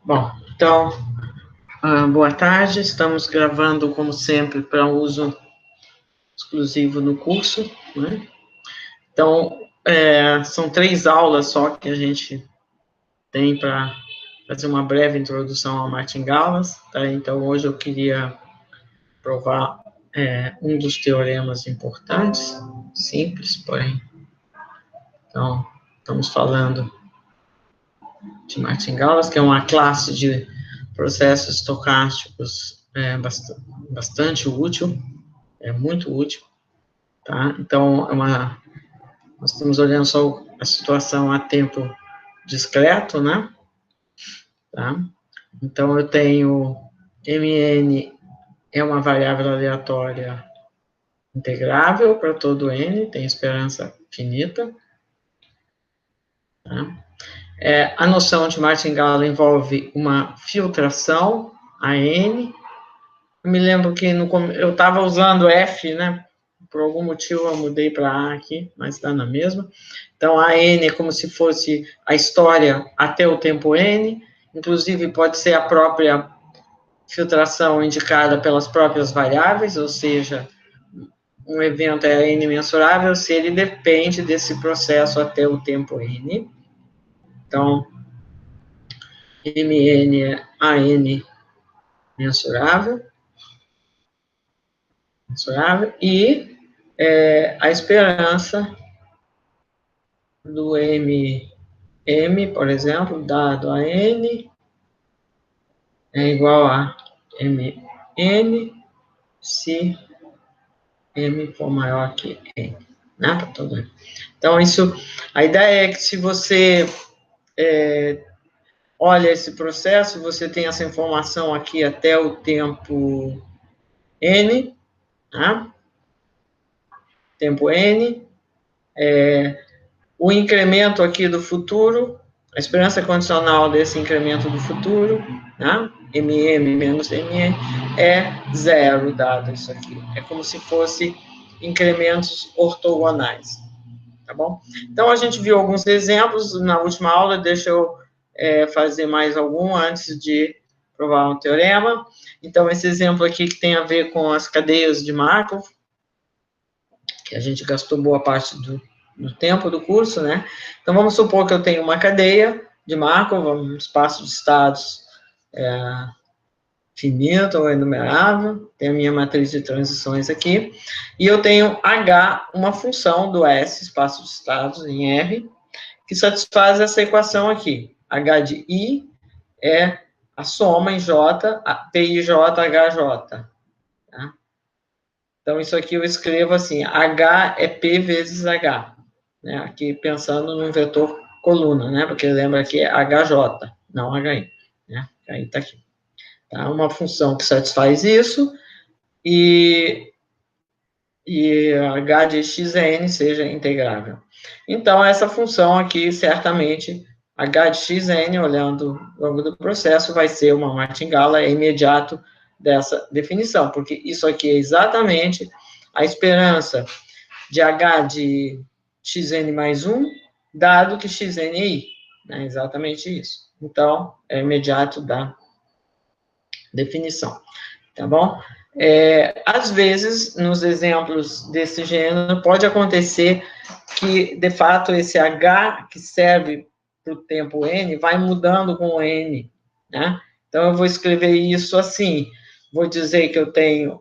Bom, então, boa tarde. Estamos gravando, como sempre, para uso exclusivo no curso, né? Então, são 3 aulas só que a gente tem para fazer uma breve introdução ao martingales, tá? Então, hoje eu queria provar um dos teoremas importantes, simples, porém. Então, estamos falando de martingales, que é uma classe de processos estocásticos bastante útil, muito útil, tá? Então, nós estamos olhando só a situação a tempo discreto, né? Tá? Então, eu tenho Mn é uma variável aleatória integrável para todo n, tem esperança finita. Tá? A noção de martingale envolve uma filtração a n. Eu me lembro que eu estava usando F, né? Por algum motivo eu mudei para A aqui, mas está na mesma. Então, a N é como se fosse a história até o tempo N, inclusive pode ser a própria filtração indicada pelas próprias variáveis, ou seja, um evento é N mensurável se ele depende desse processo até o tempo N. Então, Mn é AN mensurável, e a esperança do M, por exemplo, dado a N, é igual a Mn se M for maior que N, né? Para todo N. Então, a ideia é que se você olha esse processo, você tem essa informação aqui até o tempo N, né? Tempo N, o incremento aqui do futuro, a esperança condicional desse incremento do futuro, né? MM menos MN, é 0, dado isso aqui. É como se fosse incrementos ortogonais, tá bom? Então, a gente viu alguns exemplos na última aula, deixa eu fazer mais algum antes de provar um teorema. Então, esse exemplo aqui que tem a ver com as cadeias de Markov, que a gente gastou boa parte do tempo do curso, né? Então, vamos supor que eu tenho uma cadeia de Markov, um espaço de estados finito ou enumerável, tem a minha matriz de transições aqui, e eu tenho H, uma função do S, espaço de estados, em R, que satisfaz essa equação aqui. H de I é a soma em J, PIJ, HJ. Tá? Então, isso aqui eu escrevo assim, H é P vezes H. Né? Aqui pensando num vetor coluna, né? Porque lembra que é HJ, não HI. Né? HI está aqui. Tá? Uma função que satisfaz isso e H de xn seja integrável. Então, essa função aqui, certamente, H de xn, olhando ao longo do processo, vai ser uma martingala, é imediato dessa definição, porque isso aqui é exatamente a esperança de H de xn mais 1, dado que xn é I. É exatamente isso. Então, é imediato da definição. Tá bom? Às vezes, nos exemplos desse gênero, pode acontecer que, de fato, esse H que serve para o tempo N vai mudando com o N, né? Então, eu vou escrever isso assim, vou dizer que eu tenho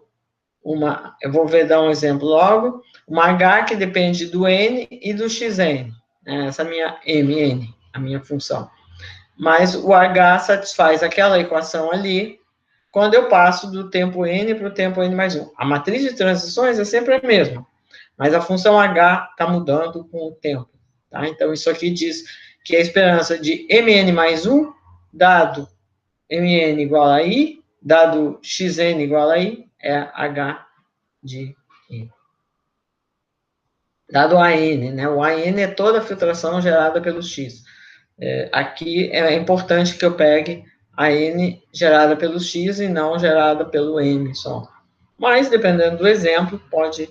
eu vou dar um exemplo logo, uma H que depende do N e do Xn, né? Essa é a minha Mn, a minha função. Mas o H satisfaz aquela equação ali, quando eu passo do tempo N para o tempo N mais 1. A matriz de transições é sempre a mesma, mas a função H está mudando com o tempo. Tá? Então, isso aqui diz que a esperança de Mn mais 1, dado Mn igual a I, dado Xn igual a I, é H de I. Dado AN, né? O AN é toda a filtração gerada pelo X. Aqui é importante que eu pegue a N gerada pelo X e não gerada pelo M só. Mas, dependendo do exemplo, pode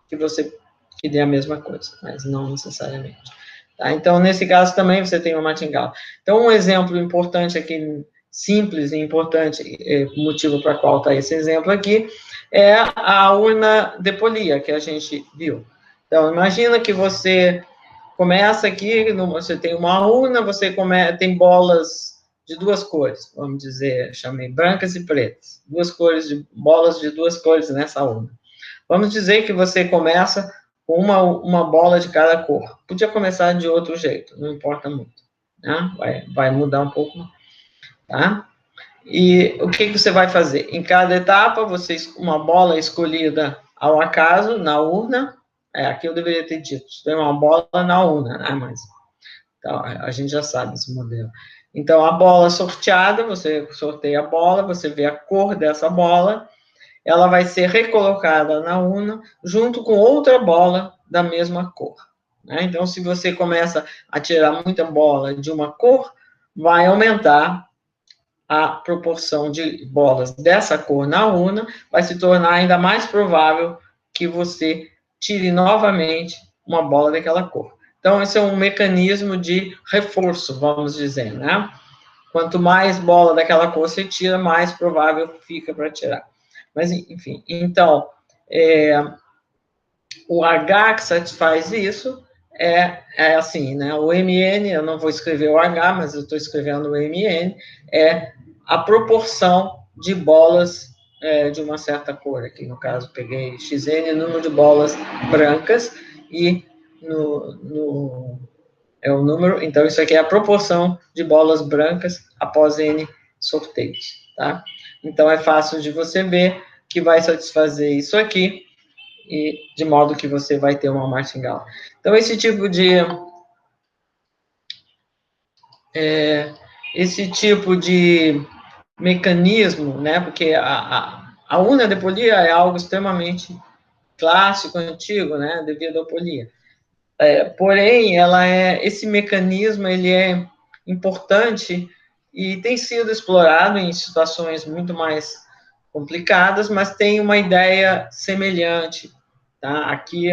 que você que dê a mesma coisa, mas não necessariamente. Tá? Então, nesse caso também você tem uma martingala. Então, um exemplo importante aqui simples e importante, motivo para qual está esse exemplo aqui, é a urna de polia, que a gente viu. Então, imagina que você começa aqui, você tem uma urna, você tem bolas de duas cores, vamos dizer, chamei brancas e pretas, bolas de duas cores nessa urna. Vamos dizer que você começa com uma bola de cada cor. Podia começar de outro jeito, não importa muito, né? Vai mudar um pouco, tá? E o que você vai fazer? Em cada etapa, uma bola escolhida ao acaso na urna. Aqui eu deveria ter dito, tem uma bola na urna, né? Mas então, a gente já sabe esse modelo. Então, a bola sorteada, você sorteia a bola, você vê a cor dessa bola, ela vai ser recolocada na urna junto com outra bola da mesma cor, né? Então, se você começa a tirar muita bola de uma cor, vai aumentar a proporção de bolas dessa cor na urna, vai se tornar ainda mais provável que você tire novamente uma bola daquela cor. Então, esse é um mecanismo de reforço, vamos dizer, né? Quanto mais bola daquela cor você tira, mais provável fica para tirar. Mas, enfim, então, o H que satisfaz isso é assim, né? O MN, eu não vou escrever o H, mas eu estou escrevendo o MN, é a proporção de bolas de uma certa cor. Aqui, no caso, peguei XN, número de bolas brancas, e é o número, então isso aqui é a proporção de bolas brancas após N sorteios, tá? Então, é fácil de você ver que vai satisfazer isso aqui, e de modo que você vai ter uma martingala. Então, esse tipo de mecanismo, né, porque a urna de polia é algo extremamente clássico, antigo, né, devido à polia. Porém, esse mecanismo, ele é importante e tem sido explorado em situações muito mais complicadas, mas tem uma ideia semelhante, tá? Aqui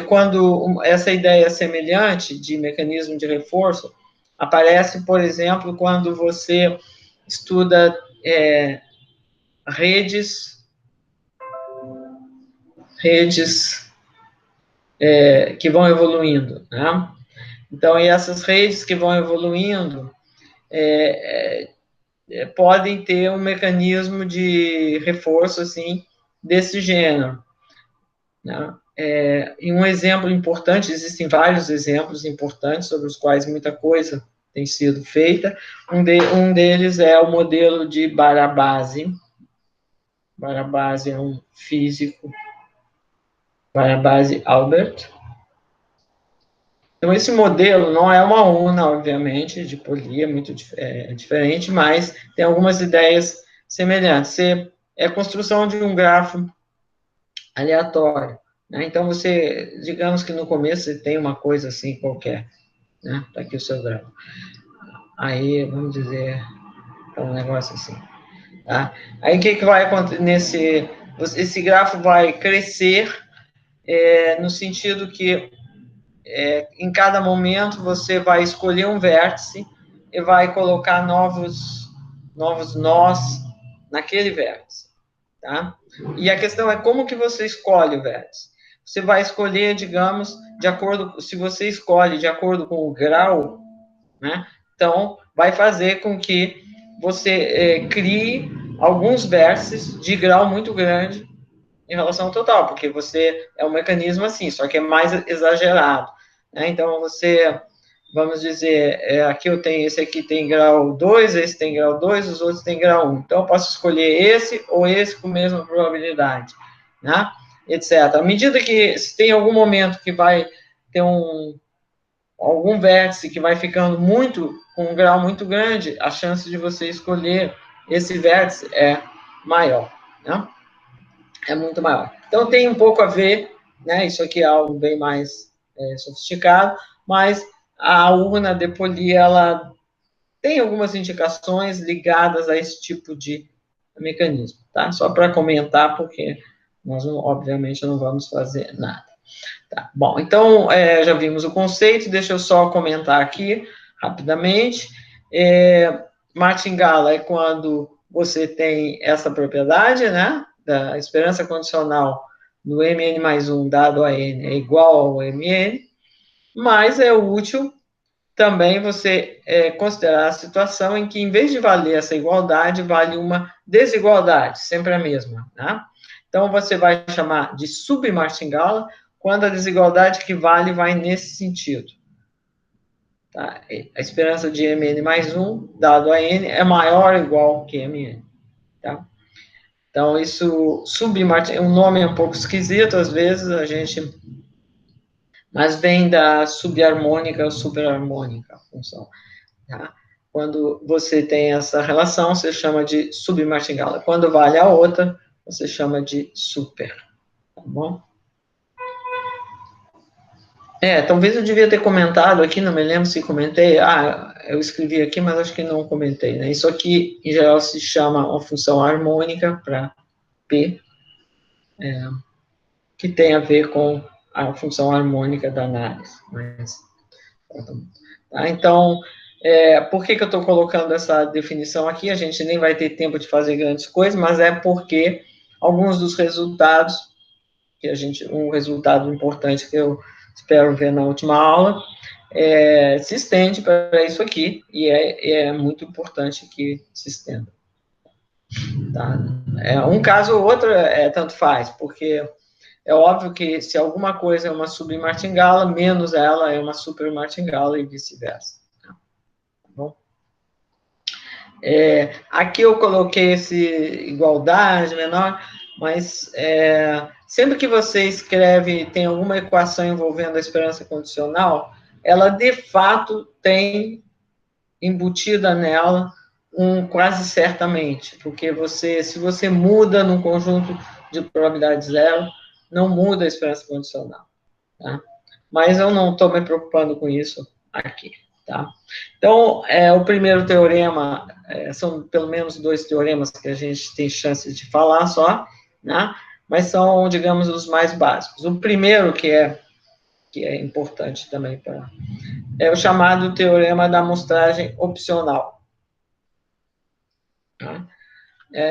quando essa ideia semelhante de mecanismo de reforço aparece, por exemplo, quando você estuda redes que vão evoluindo, né? Então, e essas redes que vão evoluindo podem ter um mecanismo de reforço, assim, desse gênero, né? E um exemplo importante, existem vários exemplos importantes sobre os quais muita coisa tem sido feita. Um deles é o modelo de Barabasi. Barabasi é um físico, Barabasi Albert. Então, esse modelo não é uma urna, obviamente, de polia, muito diferente, mas tem algumas ideias semelhantes. É a construção de um grafo aleatório, né? Então, digamos que no começo você tem uma coisa assim qualquer, né? Está aqui o seu grafo. Aí, vamos dizer, um negócio assim, tá? Aí, o que vai acontecer? Esse grafo vai crescer no sentido que em cada momento você vai escolher um vértice e vai colocar novos nós naquele vértice, tá? E a questão é como que você escolhe o vértice. Você vai escolher, digamos, se você escolhe de acordo com o grau, né? Então, vai fazer com que você crie alguns vértices de grau muito grande em relação ao total, porque é um mecanismo assim, só que é mais exagerado, né? Então, vamos dizer, aqui esse aqui tem grau 2, esse tem grau 2, os outros têm grau 1. Então, eu posso escolher esse ou esse com a mesma probabilidade, né? Etc. À medida que, se tem algum momento que vai ter algum vértice que vai ficando com um grau muito grande, a chance de você escolher esse vértice é maior, né? É muito maior. Então, tem um pouco a ver, né? Isso aqui é algo bem mais sofisticado, mas a urna de polia, ela tem algumas indicações ligadas a esse tipo de mecanismo, tá? Só para comentar, porque nós, obviamente, não vamos fazer nada. Tá, bom, então, já vimos o conceito, deixa eu só comentar aqui, rapidamente. submartingala é quando você tem essa propriedade, né, da esperança condicional do Mn mais 1 dado a n é igual ao Mn, mas é útil também você considerar a situação em que, em vez de valer essa igualdade, vale uma desigualdade, sempre a mesma, né? Então, você vai chamar de submartingala quando a desigualdade que vale vai nesse sentido. Tá? A esperança de Mn mais 1, dado a n, é maior ou igual que Mn. Tá? Então, isso, submartingala, o nome é um pouco esquisito, às vezes, a gente... Mas vem da subharmônica ou superharmônica, a função. Tá? Quando você tem essa relação, você chama de submartingala. Quando vale a outra, você chama de super. Tá bom? Talvez eu devia ter comentado aqui, não me lembro se comentei. Eu escrevi aqui, mas acho que não comentei, né? Isso aqui, em geral, se chama uma função harmônica para P, que tem a ver com a função harmônica da análise. Mas, tá? Então, por que eu estou colocando essa definição aqui? A gente nem vai ter tempo de fazer grandes coisas, mas é porque alguns dos resultados, um resultado importante que eu espero ver na última aula, se estende para isso aqui, e é muito importante que se estenda. Tá? Um caso ou outro tanto faz, porque é óbvio que se alguma coisa é uma submartingala, menos ela é uma supermartingala e vice-versa. Tá bom? Aqui eu coloquei esse igualdade menor, mas sempre que você escreve, tem alguma equação envolvendo a esperança condicional, ela de fato tem embutida nela quase certamente, porque se você muda num conjunto de probabilidade zero, não muda a esperança condicional, tá? Mas eu não estou me preocupando com isso aqui, tá? Então, o primeiro teorema, são pelo menos 2 teoremas que a gente tem chance de falar só, né? Mas são, digamos, os mais básicos. O primeiro, que é importante também, é o chamado teorema da amostragem opcional. Tá?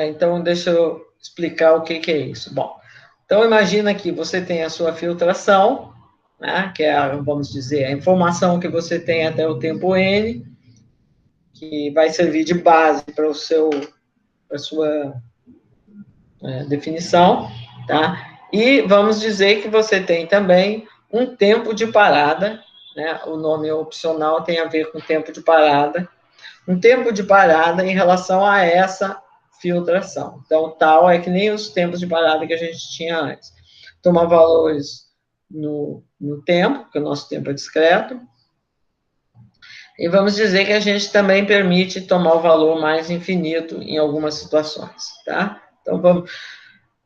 Então, deixa eu explicar o que é isso. Bom, então imagina que você tem a sua filtração, né, que é, vamos dizer, a informação que você tem até o tempo n, que vai servir de base para a sua definição, tá? E vamos dizer que você tem também um tempo de parada, né? O nome opcional tem a ver com tempo de parada, um tempo de parada em relação a essa filtração. Então, tal é que nem os tempos de parada que a gente tinha antes. Toma valores no tempo, porque o nosso tempo é discreto, e vamos dizer que a gente também permite tomar o valor mais infinito em algumas situações, tá? Então, vamos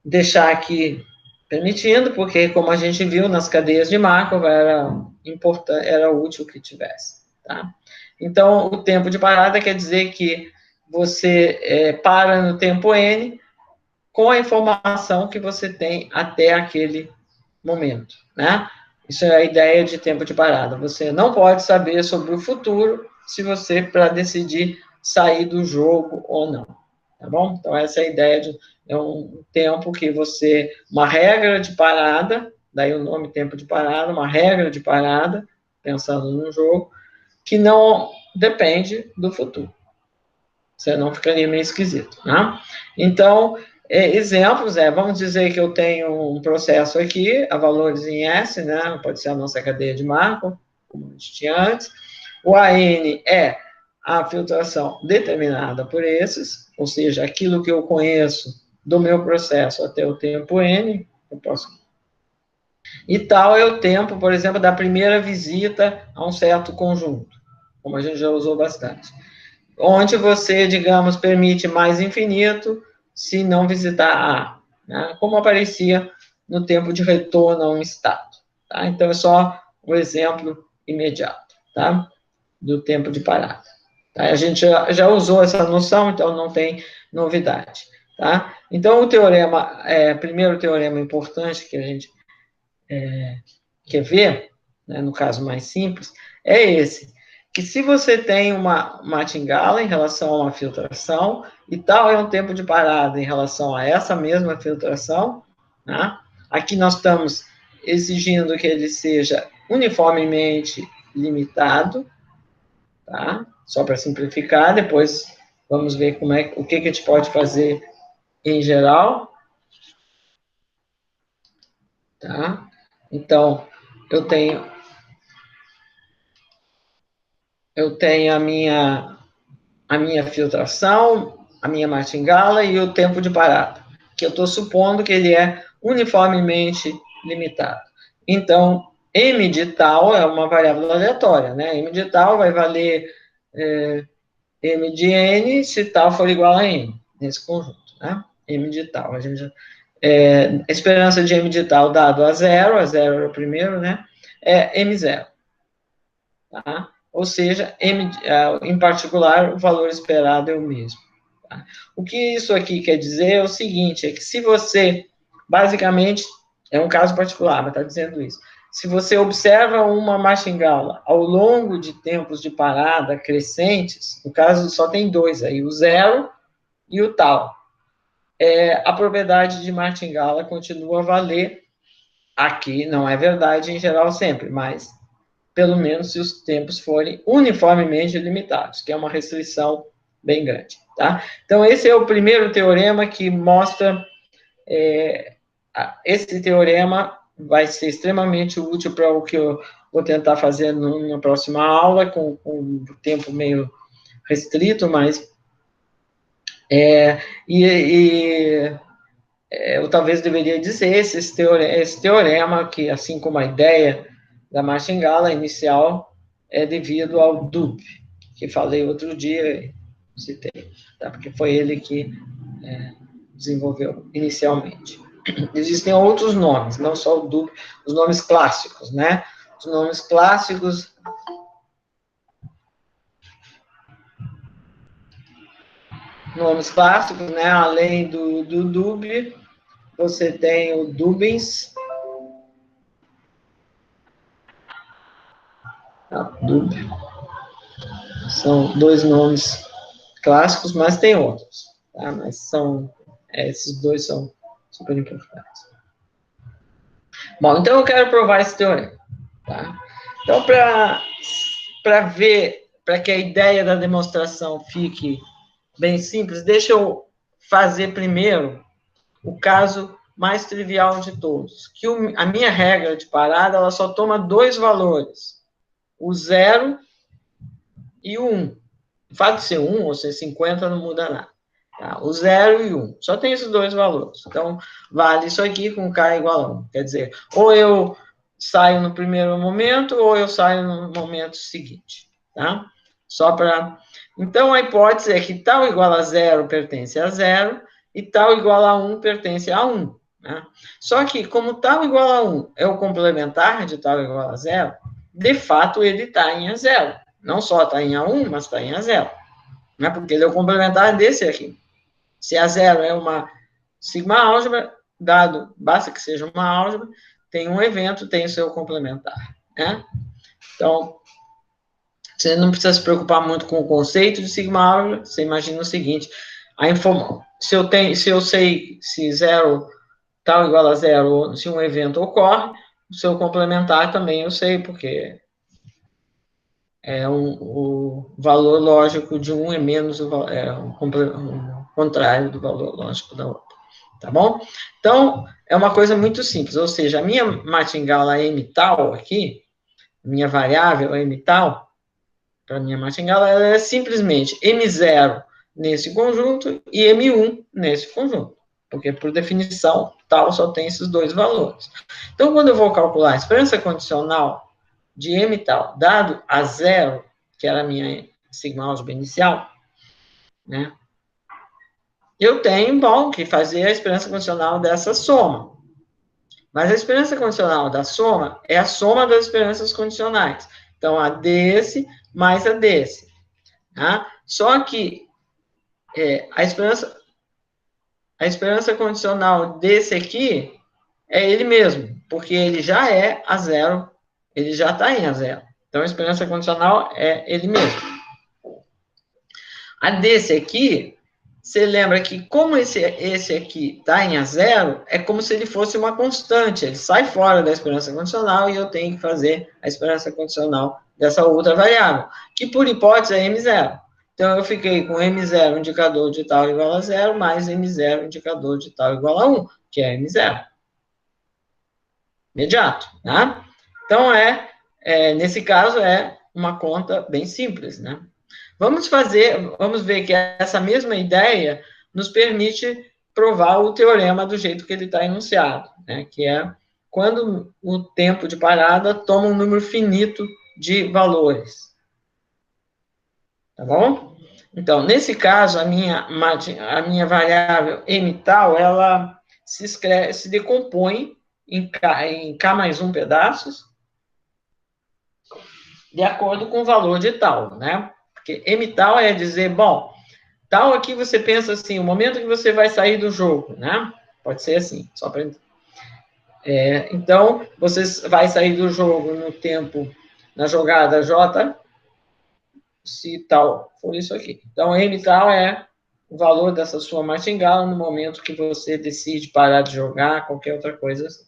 deixar aqui permitindo, porque, como a gente viu nas cadeias de Markov, era útil que tivesse, tá? Então, o tempo de parada quer dizer que você para no tempo n com a informação que você tem até aquele momento, né? Isso é a ideia de tempo de parada. Você não pode saber sobre o futuro para decidir sair do jogo ou não, tá bom? Então, essa é a ideia é um tempo que uma regra de parada, daí o nome tempo de parada, uma regra de parada, pensando no jogo, que não depende do futuro. Você não ficaria meio esquisito, né? Então, exemplos, vamos dizer que eu tenho um processo aqui, a valores em S, né? Pode ser a nossa cadeia de Markov, como a gente tinha antes. O AN é a filtração determinada por esses, ou seja, aquilo que eu conheço do meu processo até o tempo N, eu posso... E tal é o tempo, por exemplo, da primeira visita a um certo conjunto, como a gente já usou bastante. Onde você, digamos, permite mais infinito se não visitar A, né? Como aparecia no tempo de retorno a um estado. Tá? Então, é só um exemplo imediato, tá? Do tempo de parada. Tá? A gente já usou essa noção, então não tem novidade. Tá? Então, o primeiro teorema importante que a gente quer ver, né, no caso mais simples, é esse, que se você tem uma martingala em relação a uma filtração, e tal é um tempo de parada em relação a essa mesma filtração, né? Aqui nós estamos exigindo que ele seja uniformemente limitado, tá? Só para simplificar, depois vamos ver o que a gente pode fazer em geral, tá? Então, eu tenho a minha filtração, a minha martingala e o tempo de parada, que eu estou supondo que ele é uniformemente limitado. Então, m de tal é uma variável aleatória, né? M de tal vai valer m de n se tal for igual a n, nesse conjunto, né? M de tal. A esperança de m de tal dado a zero é o primeiro, né? É m0. Tá? Ou seja, em particular, o valor esperado é o mesmo. Tá? O que isso aqui quer dizer é o seguinte, é que se você, basicamente, é um caso particular, mas está dizendo isso, se você observa uma martingala ao longo de tempos de parada crescentes, no caso só tem dois aí, o zero e o tal, a propriedade de martingala continua a valer. Aqui não é verdade em geral sempre, mas pelo menos se os tempos forem uniformemente limitados, que é uma restrição bem grande, tá? Então, esse é o primeiro teorema que mostra, esse teorema vai ser extremamente útil para o que eu vou tentar fazer na próxima aula, com o tempo meio restrito, mas eu talvez deveria dizer esse teorema, que assim como a ideia da martingala inicial é devido ao Dubh, que falei outro dia, citei, tá? Porque foi ele que desenvolveu inicialmente. Existem outros nomes, não só o Dubh, os nomes clássicos, né? Os nomes clássicos né? Além do Dubh, você tem o Dubins, Dubh, são dois nomes clássicos, mas tem outros, tá? Mas esses dois são super importantes. Bom, então eu quero provar esse teorema, tá? Então, para que a ideia da demonstração fique bem simples, deixa eu fazer primeiro o caso mais trivial de todos, que a minha regra de parada, ela só toma dois valores, o 0 e o 1. O fato de ser 1 ou ser 50 não muda nada. Tá? O 0 e 1. Só tem esses dois valores. Então, vale isso aqui com K igual a 1. Quer dizer, ou eu saio no primeiro momento, ou eu saio no momento seguinte. Tá? Só para... Então, a hipótese é que tal igual a 0 pertence a 0, e tal igual a 1 pertence a 1. Né? Só que, como tal igual a 1 é o complementar de tal igual a 0, de fato, ele está em A0. Não só está em A1, mas está em A0. Né? Porque ele é o complementar desse aqui. Se A0 é uma sigma álgebra, basta que seja uma álgebra, tem um evento, tem o seu complementar. Né? Então, você não precisa se preocupar muito com o conceito de sigma álgebra, você imagina o seguinte, se eu sei se 0 tal igual a 0, se um evento ocorre, o seu complementar também eu sei, porque o valor lógico de um é menos o contrário do valor lógico da outra. Tá bom? Então, é uma coisa muito simples, ou seja, a minha martingala M tal aqui, minha variável M tal, para a minha martingala, ela é simplesmente M0 nesse conjunto e M1 nesse conjunto. Porque, por definição, tal só tem esses dois valores. Então, quando eu vou calcular a esperança condicional de M tal, dado a 0, que era a minha sigma álgebra inicial, né? Eu tenho, bom, que fazer a esperança condicional dessa soma. Mas a esperança condicional da soma é a soma das esperanças condicionais. Então, a desse mais a desse. Tá? Só que a esperança condicional desse aqui é ele mesmo, porque ele já é a 0, ele já está em A0. Então, a esperança condicional é ele mesmo. A desse aqui, você lembra que como esse aqui está em A0, é como se ele fosse uma constante. Ele sai fora da esperança condicional e eu tenho que fazer a esperança condicional dessa outra variável, que por hipótese é M0. Então, eu fiquei com M0 indicador de tal igual a 0, mais M0 indicador de tal igual a 1, que é M0. Imediato, né? Então, nesse caso, é uma conta bem simples, né? Vamos ver que essa mesma ideia nos permite provar o teorema do jeito que ele está enunciado, né? Que é quando o tempo de parada toma um número finito de valores. Tá bom? Então, nesse caso, a minha variável m tal, ela se decompõe em K mais 1 pedaços, de acordo com o valor de tal, né? Porque m tal é dizer, bom, tal aqui você pensa assim, o momento que você vai sair do jogo, né? Pode ser assim, só para... então, você vai sair do jogo no tempo, na jogada J, se tal for isso aqui. Então, M tal é o valor dessa sua martingala no momento que você decide parar de jogar, qualquer outra coisa assim.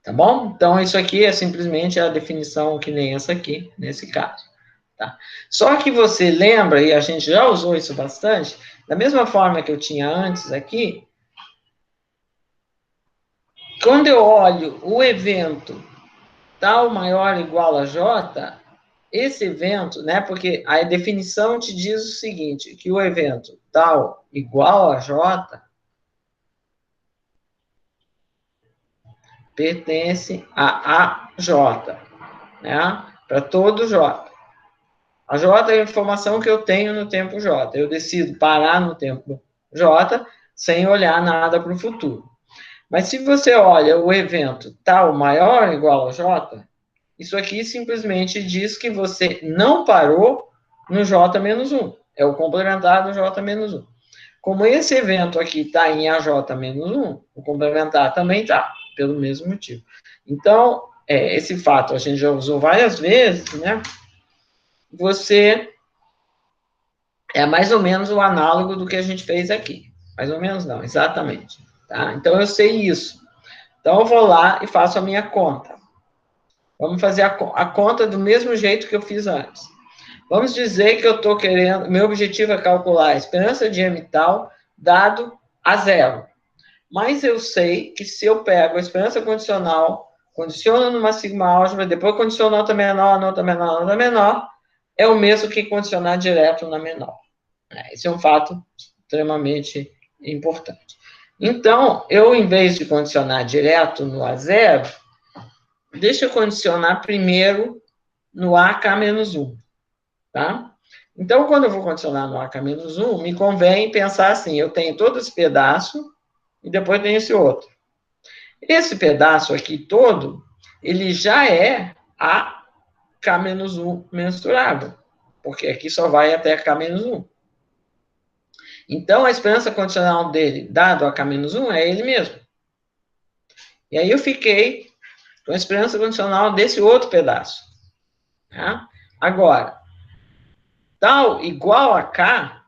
Tá bom? Então, isso aqui é simplesmente a definição que nem essa aqui, nesse caso. Tá? Só que você lembra, e a gente já usou isso bastante, da mesma forma que eu tinha antes aqui, quando eu olho o evento tal maior ou igual a J, esse evento, né, porque a definição te diz o seguinte, que o evento tal igual a J pertence a J, né, para todo J. A J é a informação que eu tenho no tempo J. Eu decido parar no tempo J sem olhar nada para o futuro. Mas se você olha o evento tal maior ou igual a J, isso aqui simplesmente diz que você não parou no J menos 1. É o complementar do J menos 1. Como esse evento aqui está em AJ menos 1, o complementar também está, pelo mesmo motivo. Então, esse fato a gente já usou várias vezes, né? Você é mais ou menos o análogo do que a gente fez aqui. Mais ou menos não, exatamente. Tá? Então, eu sei isso. Então, eu vou lá e faço a minha conta. Vamos fazer a conta do mesmo jeito que eu fiz antes. Vamos dizer que eu estou querendo, meu objetivo é calcular a esperança de M tal dado a 0. Mas eu sei que se eu pego a esperança condicional, condiciono numa sigma álgebra, depois condiciono nota menor, nota menor, nota menor, é o mesmo que condicionar direto na menor. Esse é um fato extremamente importante. Então, eu, em vez de condicionar direto no A0, deixa eu condicionar primeiro no AK-1, tá? Então, quando eu vou condicionar no AK-1, me convém pensar assim, eu tenho todo esse pedaço e depois tem esse outro. Esse pedaço aqui todo, ele já é a K-1 mensurável, porque aqui só vai até K-1. Então, a esperança condicional dele, dado a K-1, é ele mesmo. E aí eu fiquei com a esperança condicional desse outro pedaço. Tá? Agora, tal igual a K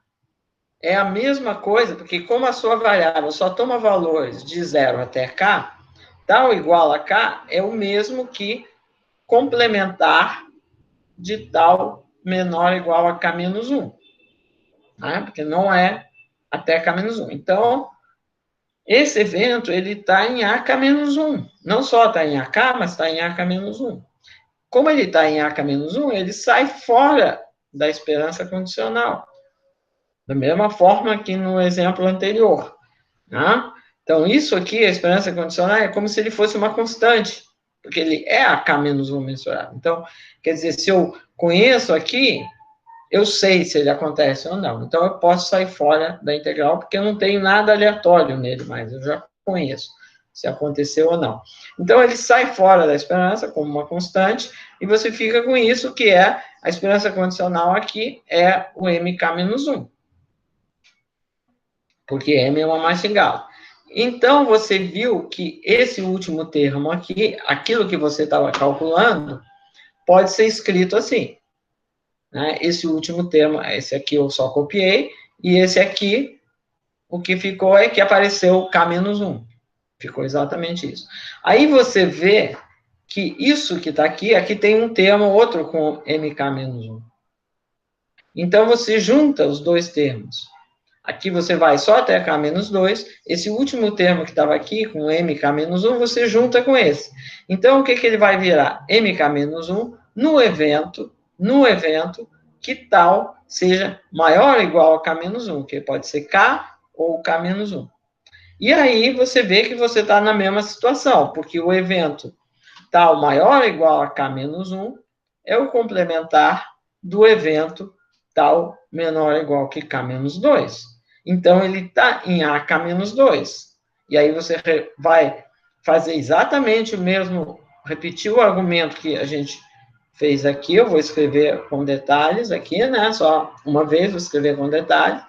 é a mesma coisa, porque como a sua variável só toma valores de 0 até K, tal igual a K é o mesmo que complementar de tal menor ou igual a K-1. Né? Porque não é até K-1. Então, esse evento, ele está em AK-1. Não só está em AK, mas está em AK-1. Como ele está em AK-1, ele sai fora da esperança condicional. Da mesma forma que no exemplo anterior. Né? Então, isso aqui, a esperança condicional, é como se ele fosse uma constante, porque ele é AK-1 mensurável. Então, quer dizer, se eu conheço aqui, eu sei se ele acontece ou não. Então, eu posso sair fora da integral, porque eu não tenho nada aleatório nele mais, eu já conheço se aconteceu ou não. Então, ele sai fora da esperança como uma constante, e você fica com isso, que é a esperança condicional aqui, é o MK-1. Porque M é uma martingala. Então, você viu que esse último termo aqui, aquilo que você estava calculando, pode ser escrito assim, né? Esse último termo, esse aqui eu só copiei, e esse aqui, o que ficou é que apareceu K-1. Ficou exatamente isso. Aí você vê que isso que está aqui, aqui tem um termo, outro com MK-1. Então, você junta os dois termos. Aqui você vai só até K-2, esse último termo que estava aqui, com MK-1, você junta com esse. Então, o que, que ele vai virar? MK-1 no evento que tal seja maior ou igual a K-1, que pode ser K ou K-1. E aí você vê que você está na mesma situação, porque o evento tal maior ou igual a K-1 é o complementar do evento tal menor ou igual que K-2. Então, ele está em AK-2. E aí você vai fazer exatamente o mesmo, repetir o argumento que a gente fez aqui, eu vou escrever com detalhes aqui, né? Só uma vez vou escrever com detalhes.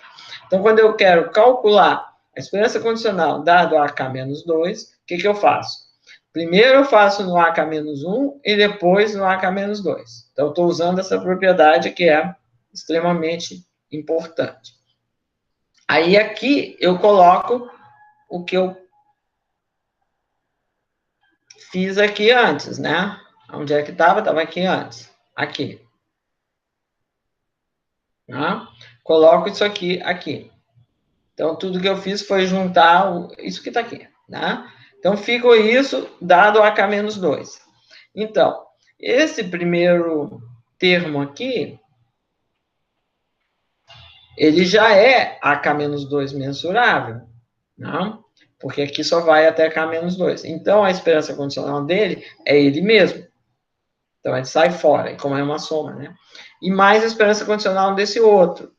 Então, quando eu quero calcular a esperança condicional dado AK-2, o que, que eu faço? Primeiro eu faço no AK-1 e depois no AK-2. Então, estou usando essa propriedade que é extremamente importante. Aí, aqui, eu coloco o que eu fiz aqui antes, né? Onde é que estava? Estava aqui antes. Aqui. Tá? Coloco isso aqui. Então, tudo que eu fiz foi juntar isso que está aqui, né? Então, ficou isso dado AK-2. Então, esse primeiro termo aqui, ele já é AK-2 mensurável, né? Porque aqui só vai até K-2. Então, a esperança condicional dele é ele mesmo. Então, ele sai fora, como é uma soma, né? E mais a esperança condicional desse outro.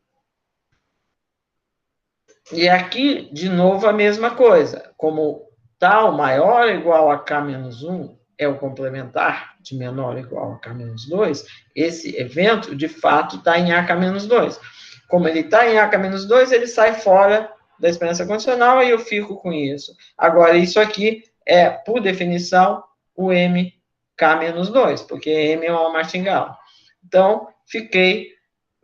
E aqui, de novo, a mesma coisa. Como tal maior ou igual a K-1 é o complementar de menor ou igual a K-2, esse evento, de fato, está em AK-2. Como ele está em AK-2, ele sai fora da esperança condicional e eu fico com isso. Agora, isso aqui é, por definição, o MK-2, porque M é uma martingala. Então,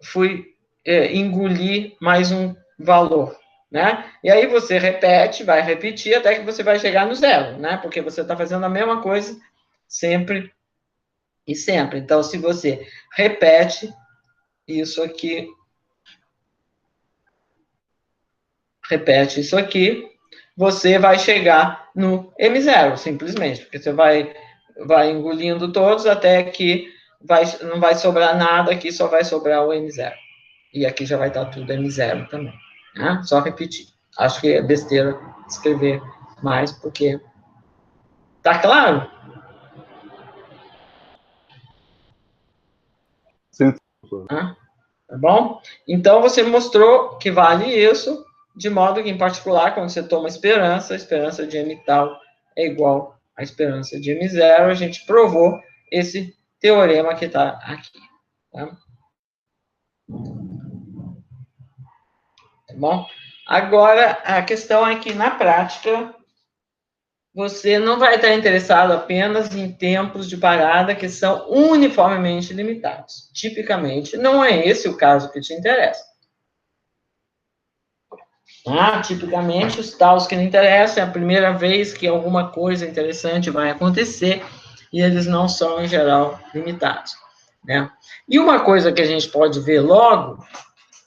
fui engolir mais um valor, né? E aí você repete, vai repetir até que você vai chegar no zero, né? Porque você está fazendo a mesma coisa sempre e sempre. Então, se você repete isso aqui, você vai chegar no M0, simplesmente, porque você vai engolindo todos até que não vai sobrar nada, aqui só vai sobrar o M0. E aqui já vai estar tudo M0 também. Né? Só repetir. Acho que é besteira escrever mais, porque... Tá claro? Sim. Tá bom? Então, você mostrou que vale isso, de modo que, em particular, quando você toma esperança, a esperança de M tal é igual à esperança de M0. A gente provou esse teorema que está aqui. Tá? Tá bom? Agora, a questão é que, na prática, você não vai estar interessado apenas em tempos de parada que são uniformemente limitados. Tipicamente, não é esse o caso que te interessa. Tipicamente, os taus que lhe interessam é a primeira vez que alguma coisa interessante vai acontecer e eles não são, em geral, limitados. Né? E uma coisa que a gente pode ver logo,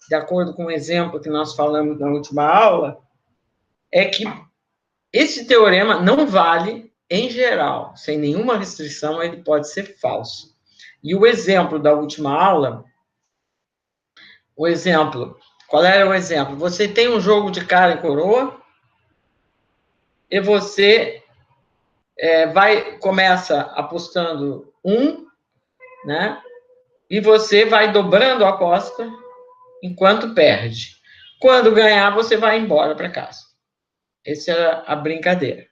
de acordo com o exemplo que nós falamos na última aula, é que esse teorema não vale, em geral, sem nenhuma restrição, ele pode ser falso. E o exemplo da última aula, qual era o exemplo? Você tem um jogo de cara e coroa, e você começa apostando 1, né? E você vai dobrando a aposta enquanto perde. Quando ganhar, você vai embora para casa. Essa era a brincadeira.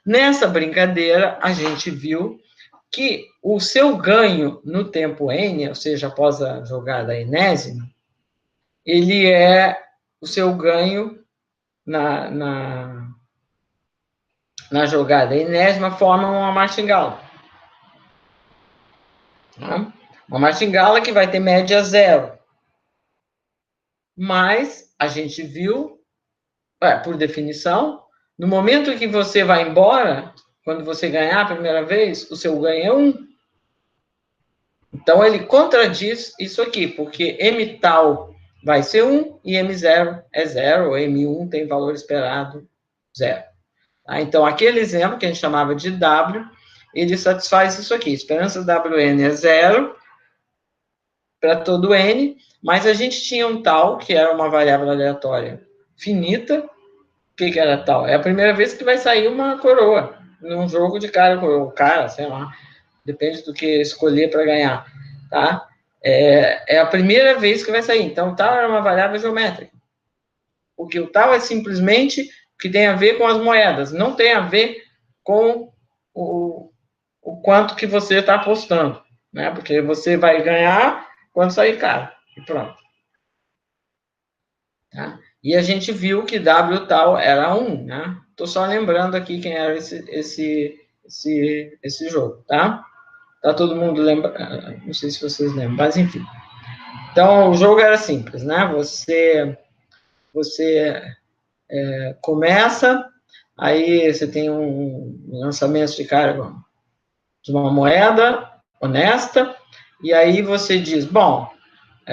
Nessa brincadeira, a gente viu que o seu ganho no tempo N, ou seja, após a jogada enésima, ele é o seu ganho na jogada enésima forma uma martingala. Tá? Uma martingala que vai ter média 0. Mas a gente viu, por definição, no momento que você vai embora, quando você ganhar a primeira vez, o seu ganho é 1. Então, ele contradiz isso aqui, porque M tal vai ser 1 e M0 é 0, M1 tem valor esperado 0. Tá? Então, aquele exemplo que a gente chamava de W, ele satisfaz isso aqui. Esperança WN é 0 para todo N, mas a gente tinha um tal, que era uma variável aleatória finita. O que era tal? É a primeira vez que vai sair uma coroa, num jogo de cara, ou cara, sei lá, depende do que escolher para ganhar, tá? É a primeira vez que vai sair. Então, tal era uma variável geométrica. Porque o tal é simplesmente o que tem a ver com as moedas, não tem a ver com o quanto que você está apostando, né? Porque você vai ganhar quando sair caro, e pronto. Tá? E a gente viu que W tal era 1, né? Estou só lembrando aqui quem era esse jogo, tá? Tá todo mundo lembrando? Não sei se vocês lembram, mas enfim. Então, o jogo era simples, né? Você começa, aí você tem um lançamento de carga de uma moeda honesta, e aí você diz, bom,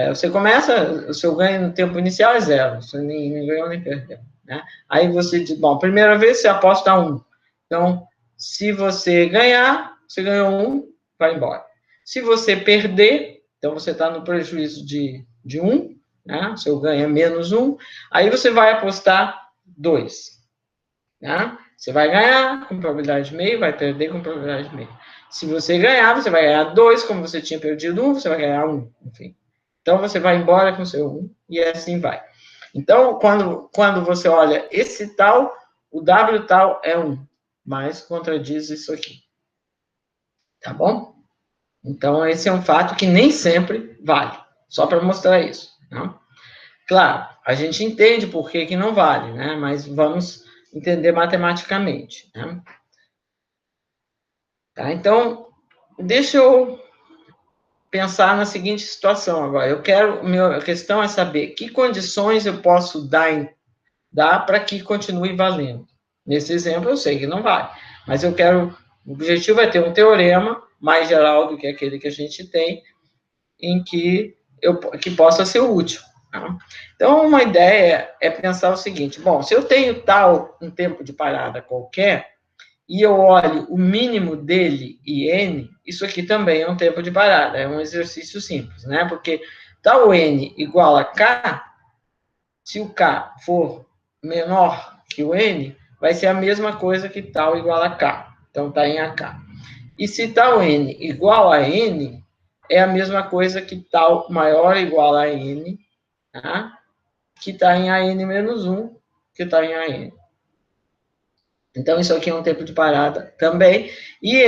você começa, o seu ganho no tempo inicial é 0, você nem ganhou nem perdeu, né? Aí você diz, bom, primeira vez você aposta 1. Então, se você ganhar, você ganhou 1, vai embora. Se você perder, então você está no prejuízo de 1, né? O seu ganho é menos 1, aí você vai apostar 2. Né? Você vai ganhar com probabilidade de meio, vai perder com probabilidade de meio. Se você ganhar, você vai ganhar 2, como você tinha perdido 1, você vai ganhar 1, enfim. Então, você vai embora com o seu 1 e assim vai. Então, quando você olha esse tal, o W tal é 1, mas contradiz isso aqui. Tá bom? Então, esse é um fato que nem sempre vale. Só para mostrar isso. Né? Claro, a gente entende por que não vale, né? Mas vamos entender matematicamente. Né? Tá? Então, deixa eu pensar na seguinte situação agora. A questão é saber que condições eu posso dar para que continue valendo. Nesse exemplo, eu sei que não vai, mas o objetivo é ter um teorema mais geral do que aquele que a gente tem, em que possa ser útil. Tá? Então, uma ideia é pensar o seguinte: bom, se eu tenho um tempo de parada qualquer, e eu olho o mínimo dele e n, isso aqui também é um tempo de parada, é um exercício simples, né? Porque tal n igual a k, se o k for menor que o n, vai ser a mesma coisa que tal igual a k. Então, está em ak. E se tal n igual a n, é a mesma coisa que tal maior ou igual a n, tá? Que está em an menos 1, que está em an. Então, isso aqui é um tempo de parada também. E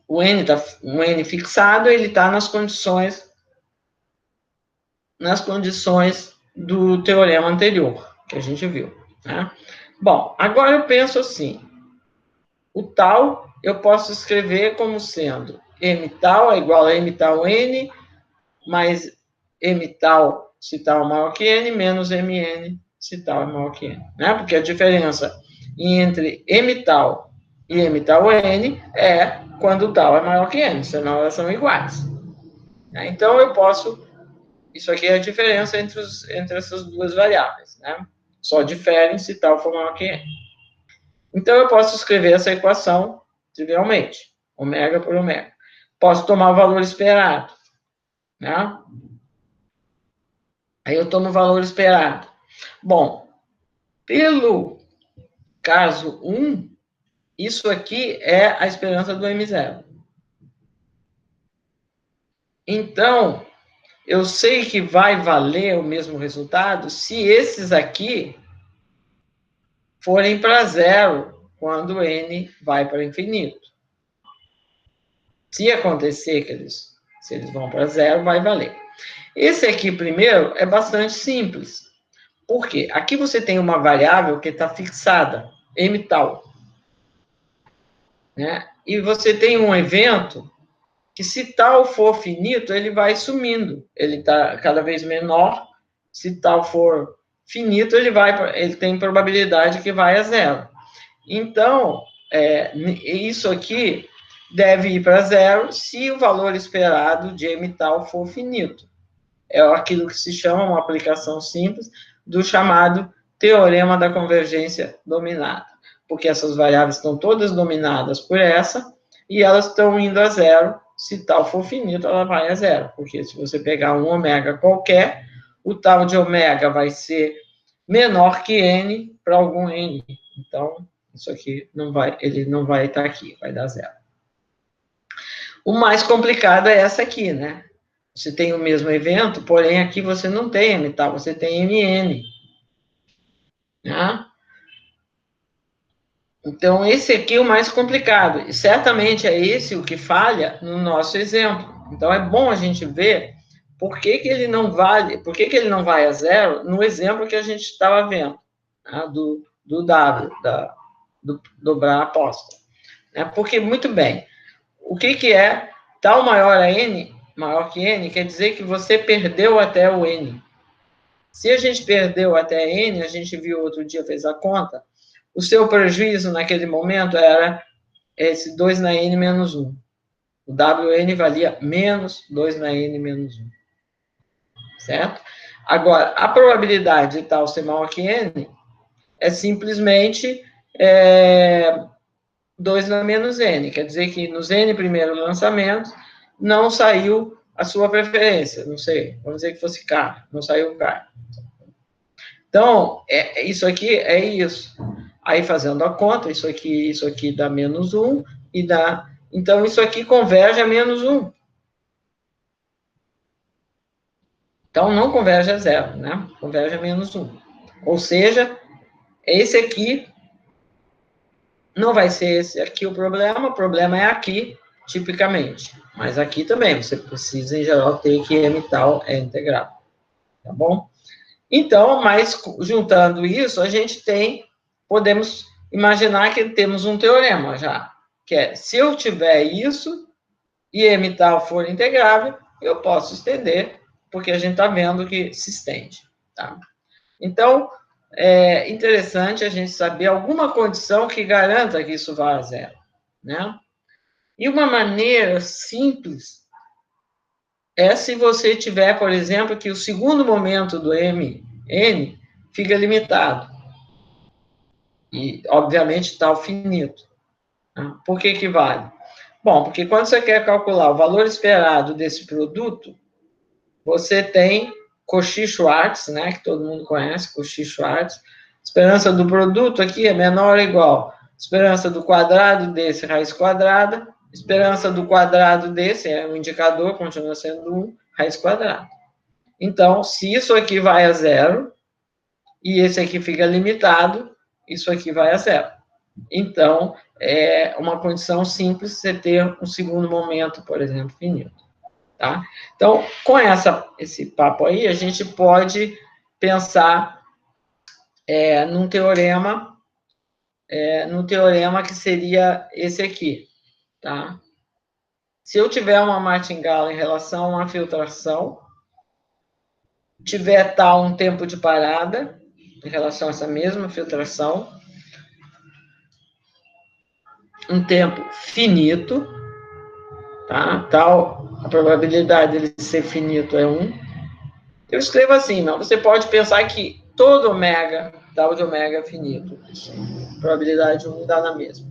o n fixado, ele está nas condições do teorema anterior, que a gente viu. Né? Bom, agora eu penso assim, o tal eu posso escrever como sendo m tal é igual a m tal n, mais m tal se tal é maior que n, menos mn se tal é maior que n. Né? Porque a diferença entre m tal e m tal n é quando o tal é maior que n, senão elas são iguais. Né? Então, eu posso... Isso aqui é a diferença entre essas duas variáveis. Né? Só diferem se tal for maior que n. Então, eu posso escrever essa equação trivialmente. Ômega por ômega. Posso tomar o valor esperado. Né? Aí eu tomo o valor esperado. Bom, pelo caso 1, isso aqui é a esperança do M0. Então, eu sei que vai valer o mesmo resultado se esses aqui forem para 0 quando n vai para infinito. Se acontecer se eles vão para 0, vai valer. Esse aqui, primeiro, é bastante simples. Por quê? Aqui você tem uma variável que está fixada, m tal. Né? E você tem um evento que se tal for finito, ele vai sumindo, ele está cada vez menor, se tal for finito, ele tem probabilidade que vai a zero. Então, isso aqui deve ir para zero se o valor esperado de M tal for finito. É aquilo que se chama uma aplicação simples do chamado teorema da convergência dominada, porque essas variáveis estão todas dominadas por essa, e elas estão indo a zero. Se tal for finito, ela vai a zero, porque se você pegar um ômega qualquer, o tal de ômega vai ser menor que n para algum n. Então, isso aqui ele não vai estar aqui, vai dar zero. O mais complicado é essa aqui, né? Você tem o mesmo evento, porém aqui você não tem M tal, você tem MN. Né? Então, esse aqui é o mais complicado. E certamente é esse o que falha no nosso exemplo. Então, é bom a gente ver por que ele não vai a zero no exemplo que a gente estava vendo, né? do W, do dobrar a aposta. Né? Porque, muito bem, o que é tal maior a N, maior que N, quer dizer que você perdeu até o N. Se a gente perdeu até N, a gente viu outro dia, fez a conta, o seu prejuízo naquele momento era esse 2 na N menos 1. O WN valia menos 2 na N menos 1. Certo? Agora, a probabilidade de tal ser maior que N é simplesmente 2 na menos N. Quer dizer que nos N primeiros lançamentos não saiu a sua preferência. Não sei, vamos dizer que fosse K, não saiu K. Então, isso aqui é isso. Aí, fazendo a conta, isso aqui dá menos 1, e dá... Então, isso aqui converge a menos 1. Então, não converge a zero, né? Converge a menos 1. Ou seja, esse aqui não vai ser esse aqui o problema é aqui, tipicamente. Mas aqui também, você precisa, em geral, ter que M tal é integral. Tá bom? Então, mas juntando isso, a gente podemos imaginar que temos um teorema já, que é, se eu tiver isso, e M tal for integrável, eu posso estender, porque a gente está vendo que se estende. Tá? Então, é interessante a gente saber alguma condição que garanta que isso vá a zero. Né? E uma maneira simples é se você tiver, por exemplo, que o segundo momento do N fica limitado. E, obviamente, tal finito. Né? Por que vale? Bom, porque quando você quer calcular o valor esperado desse produto, você tem Cauchy-Schwarz, né, que todo mundo conhece, Cauchy-Schwarz. Esperança do produto aqui é menor ou igual. Esperança do quadrado desse, raiz quadrada. Esperança do quadrado desse, o indicador continua sendo 1, raiz quadrada. Então, se isso aqui vai a zero, e esse aqui fica limitado, isso aqui vai a zero. Então, é uma condição simples você ter um segundo momento, por exemplo, finito. Tá? Então, com esse papo aí, a gente pode pensar num teorema que seria esse aqui. Tá? Se eu tiver uma martingala em relação a uma filtração, tiver tal um tempo de parada, em relação a essa mesma filtração, um tempo finito, tá? Tal, a probabilidade dele ser finito é 1. Eu escrevo assim, mas você pode pensar que todo ômega, tal de ômega é finito. Probabilidade 1 dá na mesma.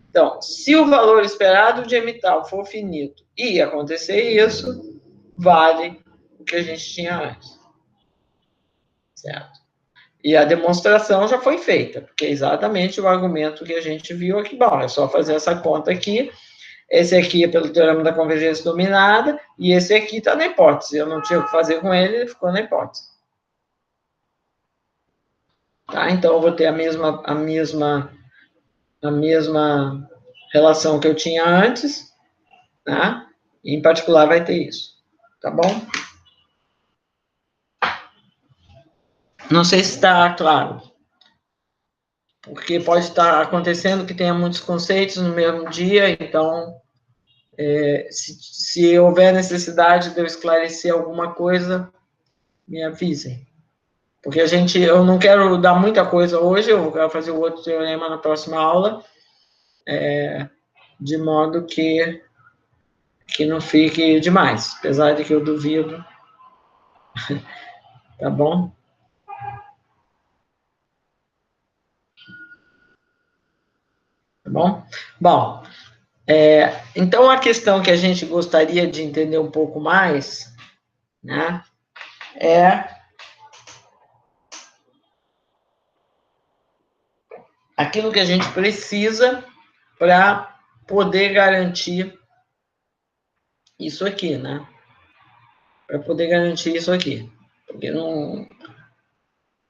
Então, se o valor esperado de M tal for finito e acontecer isso, vale o que a gente tinha antes. Certo? E a demonstração já foi feita, porque é exatamente o argumento que a gente viu aqui. Bom, é só fazer essa conta aqui. Esse aqui é pelo teorema da convergência dominada, e esse aqui está na hipótese. Eu não tinha o que fazer com ele, ele ficou na hipótese. Tá? Então, eu vou ter a mesma relação que eu tinha antes, né? E, em particular, vai ter isso. Tá bom? Não sei se está claro. Porque pode estar acontecendo que tenha muitos conceitos no mesmo dia, então Se houver necessidade de eu esclarecer alguma coisa, me avisem. Porque eu não quero dar muita coisa hoje, eu quero fazer o outro teorema na próxima aula, de modo que não fique demais, apesar de que eu duvido. Tá bom? Tá bom? Bom, então a questão que a gente gostaria de entender um pouco mais, né, é aquilo que a gente precisa para poder garantir isso aqui, né? Para poder garantir isso aqui. Porque não.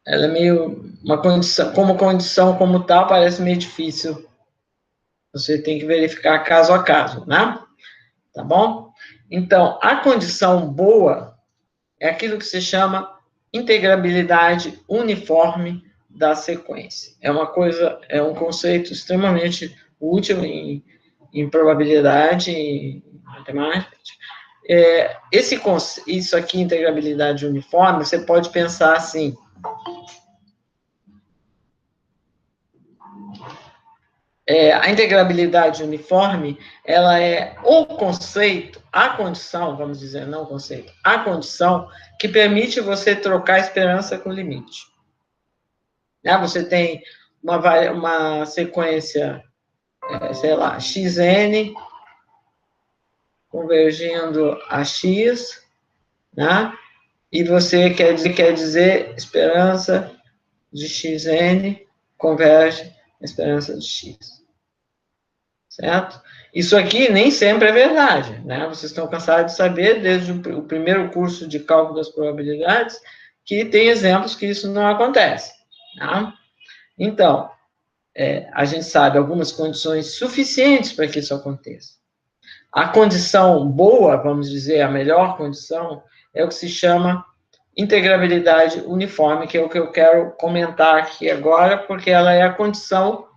Ela é meio. Uma condição, como tal, parece meio difícil. Você tem que verificar caso a caso, né? Tá bom? Então, a condição boa é aquilo que se chama integrabilidade uniforme da sequência. É um conceito extremamente útil em probabilidade, em matemática. Isso aqui, integrabilidade uniforme, você pode pensar assim. A integrabilidade uniforme, ela é o conceito, a condição, vamos dizer, não o conceito, a condição que permite você trocar a esperança com o limite. Você tem uma sequência, sei lá, xn convergindo a x, né? E você quer dizer esperança de xn converge a esperança de x. Certo? Isso aqui nem sempre é verdade, né? Vocês estão cansados de saber, desde o primeiro curso de cálculo das probabilidades, que tem exemplos que isso não acontece. Tá? Então, a gente sabe algumas condições suficientes para que isso aconteça. A condição boa, vamos dizer, a melhor condição, é o que se chama integrabilidade uniforme, que é o que eu quero comentar aqui agora, porque ela é a condição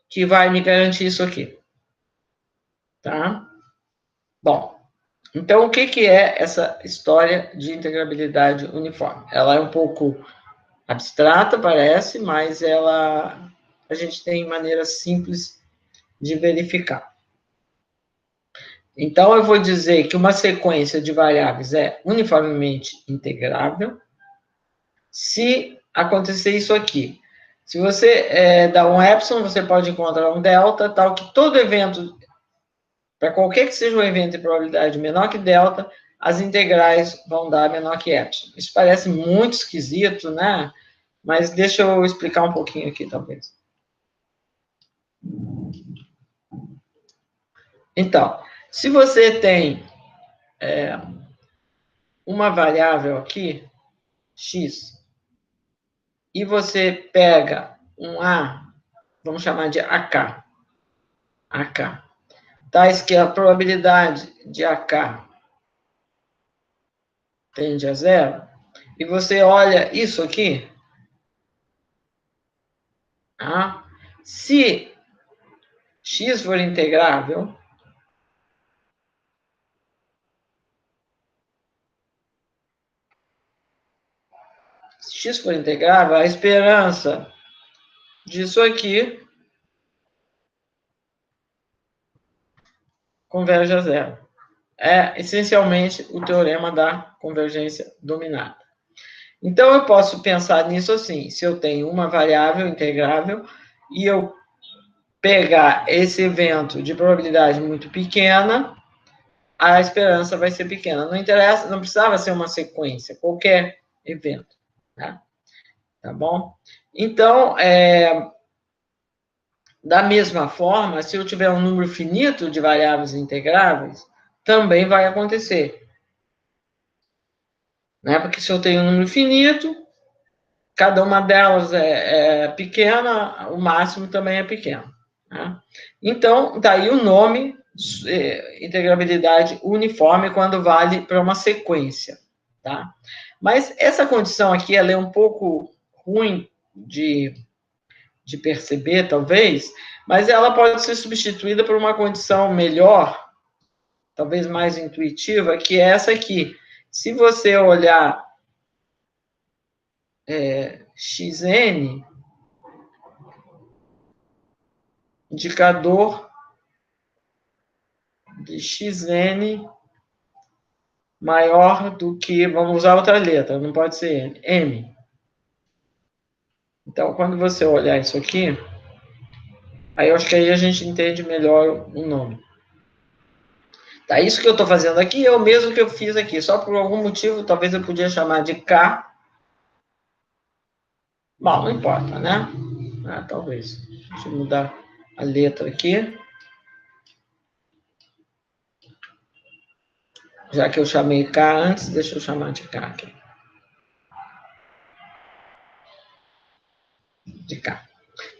que vai me garantir isso aqui. Tá? Bom, então o que é essa história de integrabilidade uniforme? Ela é um pouco abstrata, parece, mas a gente tem maneiras simples de verificar. Então, eu vou dizer que uma sequência de variáveis é uniformemente integrável se acontecer isso aqui. Se você dá um epsilon, você pode encontrar um delta, tal que todo evento, para qualquer que seja o evento de probabilidade menor que delta, as integrais vão dar menor que epsilon. Isso parece muito esquisito, né? Mas deixa eu explicar um pouquinho aqui, talvez. Então, se você tem uma variável aqui, x, e você pega um A, vamos chamar de AK, tais que a probabilidade de AK tende a zero, e você olha isso aqui, tá? Se x for integrável, a esperança disso aqui converge a zero. É essencialmente o teorema da convergência dominada. Então, eu posso pensar nisso assim: se eu tenho uma variável integrável e eu pegar esse evento de probabilidade muito pequena, a esperança vai ser pequena. Não interessa, não precisava ser uma sequência, qualquer evento. Tá bom? Então, da mesma forma, se eu tiver um número finito de variáveis integráveis, também vai acontecer. Né? Porque se eu tenho um número finito, cada uma delas é pequena, o máximo também é pequeno. Né? Então, daí o nome, integrabilidade uniforme, quando vale para uma sequência. Tá? Mas essa condição aqui, ela é um pouco ruim de de perceber, talvez, mas ela pode ser substituída por uma condição melhor, talvez mais intuitiva, que é essa aqui. Se você olhar xn, indicador de xn maior do que, vamos usar outra letra, não pode ser m. Então, quando você olhar isso aqui, aí eu acho que aí a gente entende melhor o nome. Tá, isso que eu estou fazendo aqui é o mesmo que eu fiz aqui, só por algum motivo, talvez eu podia chamar de K. Bom, não importa, né? Talvez. Deixa eu mudar a letra aqui. Já que eu chamei K antes, deixa eu chamar de K aqui. De K.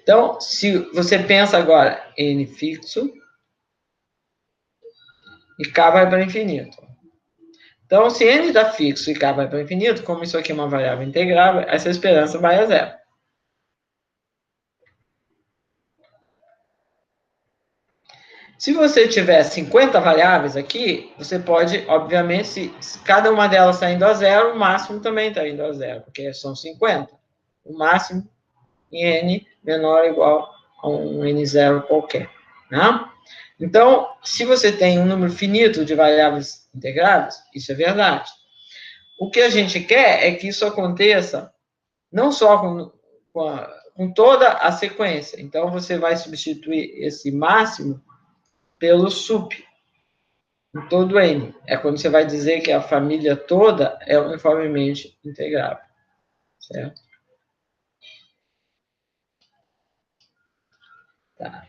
Então, se você pensa agora N fixo, e K vai para o infinito. Então, se N dá fixo e K vai para o infinito, como isso aqui é uma variável integrável, essa esperança vai a zero. Se você tiver 50 variáveis aqui, você pode, obviamente, se cada uma delas está indo a zero, o máximo também está indo a zero, porque são 50. O máximo em N menor ou igual a um N0 qualquer. Né? Então, se você tem um número finito de variáveis integráveis, isso é verdade. O que a gente quer é que isso aconteça não só com toda a sequência. Então, você vai substituir esse máximo pelo sup, em todo N. É quando você vai dizer que a família toda é uniformemente integrável. Certo? Tá.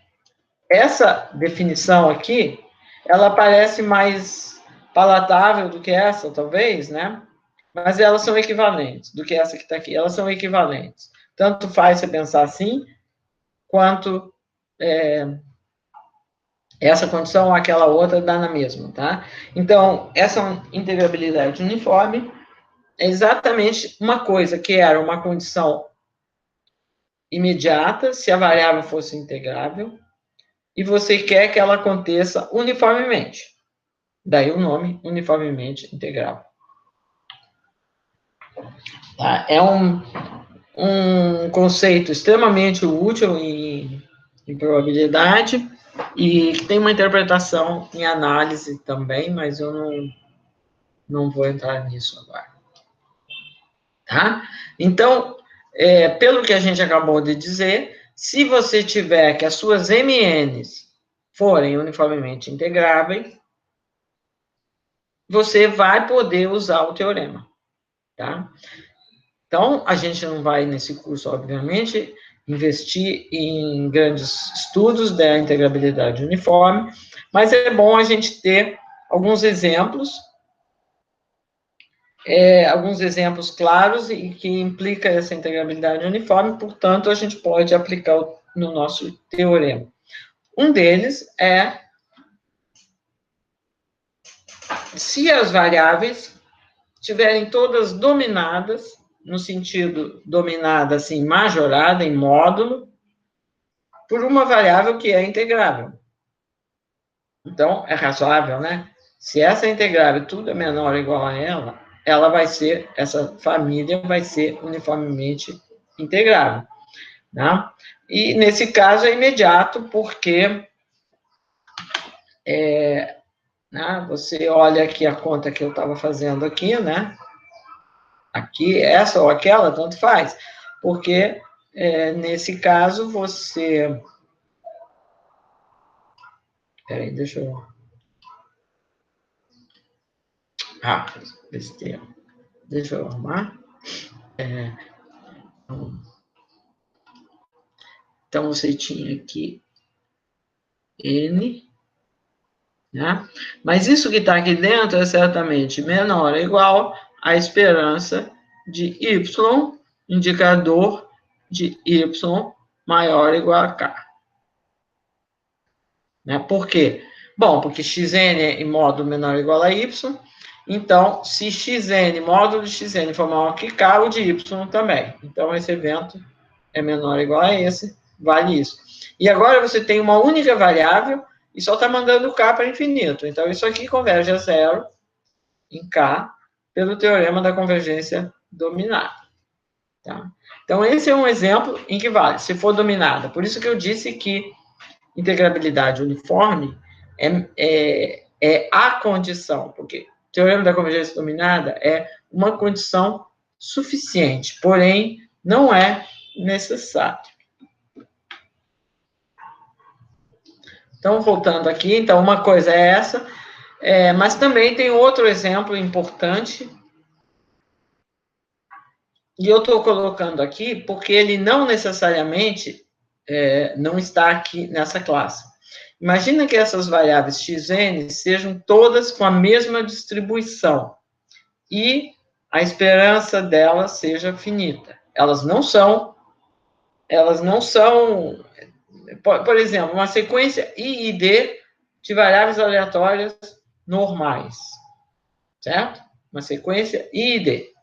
Essa definição aqui, ela parece mais palatável do que essa, talvez, né? Mas elas são equivalentes, do que essa que está aqui. Elas são equivalentes. Tanto faz você pensar assim, quanto essa condição ou aquela outra dá na mesma, tá? Então, essa integrabilidade uniforme é exatamente uma coisa que era uma condição imediata, se a variável fosse integrável, e você quer que ela aconteça uniformemente. Daí o nome uniformemente integrável. Tá? É um conceito extremamente útil em probabilidade e tem uma interpretação em análise também, mas eu não vou entrar nisso agora. Tá? Então, pelo que a gente acabou de dizer, se você tiver que as suas MNs forem uniformemente integráveis, você vai poder usar o teorema. Tá? Então, a gente não vai, nesse curso, obviamente, investir em grandes estudos da integrabilidade uniforme, mas é bom a gente ter alguns exemplos claros e que implica essa integrabilidade uniforme, portanto, a gente pode aplicar no nosso teorema. Um deles é se as variáveis estiverem todas dominadas, no sentido dominada, assim, majorada em módulo, por uma variável que é integrável. Então, é razoável, né? Se essa é integrável tudo é menor ou igual a ela vai ser, essa família vai ser uniformemente integrável. Né? E, nesse caso, é imediato, porque né, você olha aqui a conta que eu estava fazendo aqui, né? Aqui, essa ou aquela, tanto faz. Porque, nesse caso, você... Peraí, deixa eu... besteira. Deixa eu arrumar. Então, você tinha aqui N, né? Mas isso que está aqui dentro é certamente menor ou igual à esperança de Y, indicador de Y maior ou igual a K. Né? Por quê? Bom, porque xn é em módulo menor ou igual a Y, então, se xn, módulo de xn for maior que K, o de Y também. Então, esse evento é menor ou igual a esse, vale isso. E agora você tem uma única variável e só está mandando K para infinito. Então, isso aqui converge a zero em K pelo teorema da convergência dominada. Tá? Então, esse é um exemplo em que vale, se for dominada. Por isso que eu disse que integrabilidade uniforme é a condição, porque o teorema da convergência dominada é uma condição suficiente, porém, não é necessário. Então, voltando aqui, então, uma coisa é essa, mas também tem outro exemplo importante, e eu estou colocando aqui porque ele não necessariamente não está aqui nessa classe. Imagina que essas variáveis xn sejam todas com a mesma distribuição e a esperança delas seja finita. Elas não são, por exemplo, uma sequência I e D de variáveis aleatórias normais, certo? Uma sequência I e D.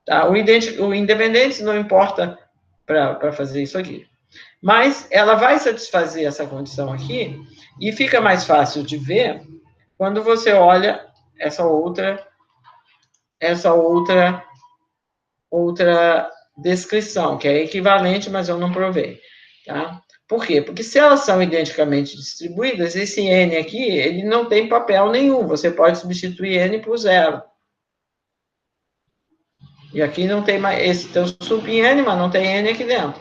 Tá? O independente não importa para fazer isso aqui. Mas ela vai satisfazer essa condição aqui e fica mais fácil de ver quando você olha essa outra descrição, que é equivalente, mas eu não provei. Tá? Por quê? Porque se elas são identicamente distribuídas, esse n aqui, ele não tem papel nenhum. Você pode substituir n por zero. E aqui não tem mais, esse tem o sub n, mas não tem n aqui dentro.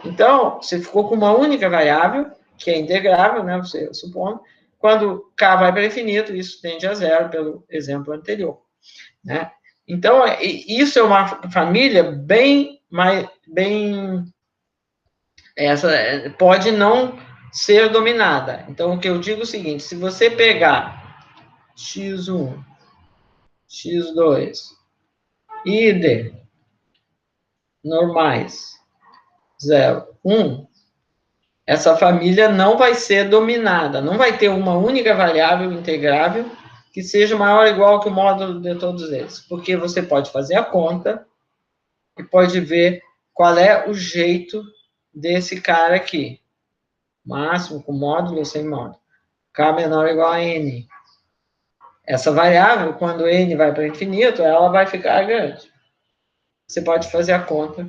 Então, você ficou com uma única variável, que é integrável, né, você supondo, quando k vai para infinito, isso tende a zero, pelo exemplo anterior. Né? Então, isso é uma família pode não ser dominada. Então, o que eu digo é o seguinte, se você pegar x1, x2 e d normais 0, 1, essa família não vai ser dominada, não vai ter uma única variável integrável que seja maior ou igual que o módulo de todos eles, porque você pode fazer a conta e pode ver qual é o jeito desse cara aqui, máximo com módulo ou sem módulo, k menor ou igual a n. Essa variável, quando n vai para infinito, ela vai ficar grande. Você pode fazer a conta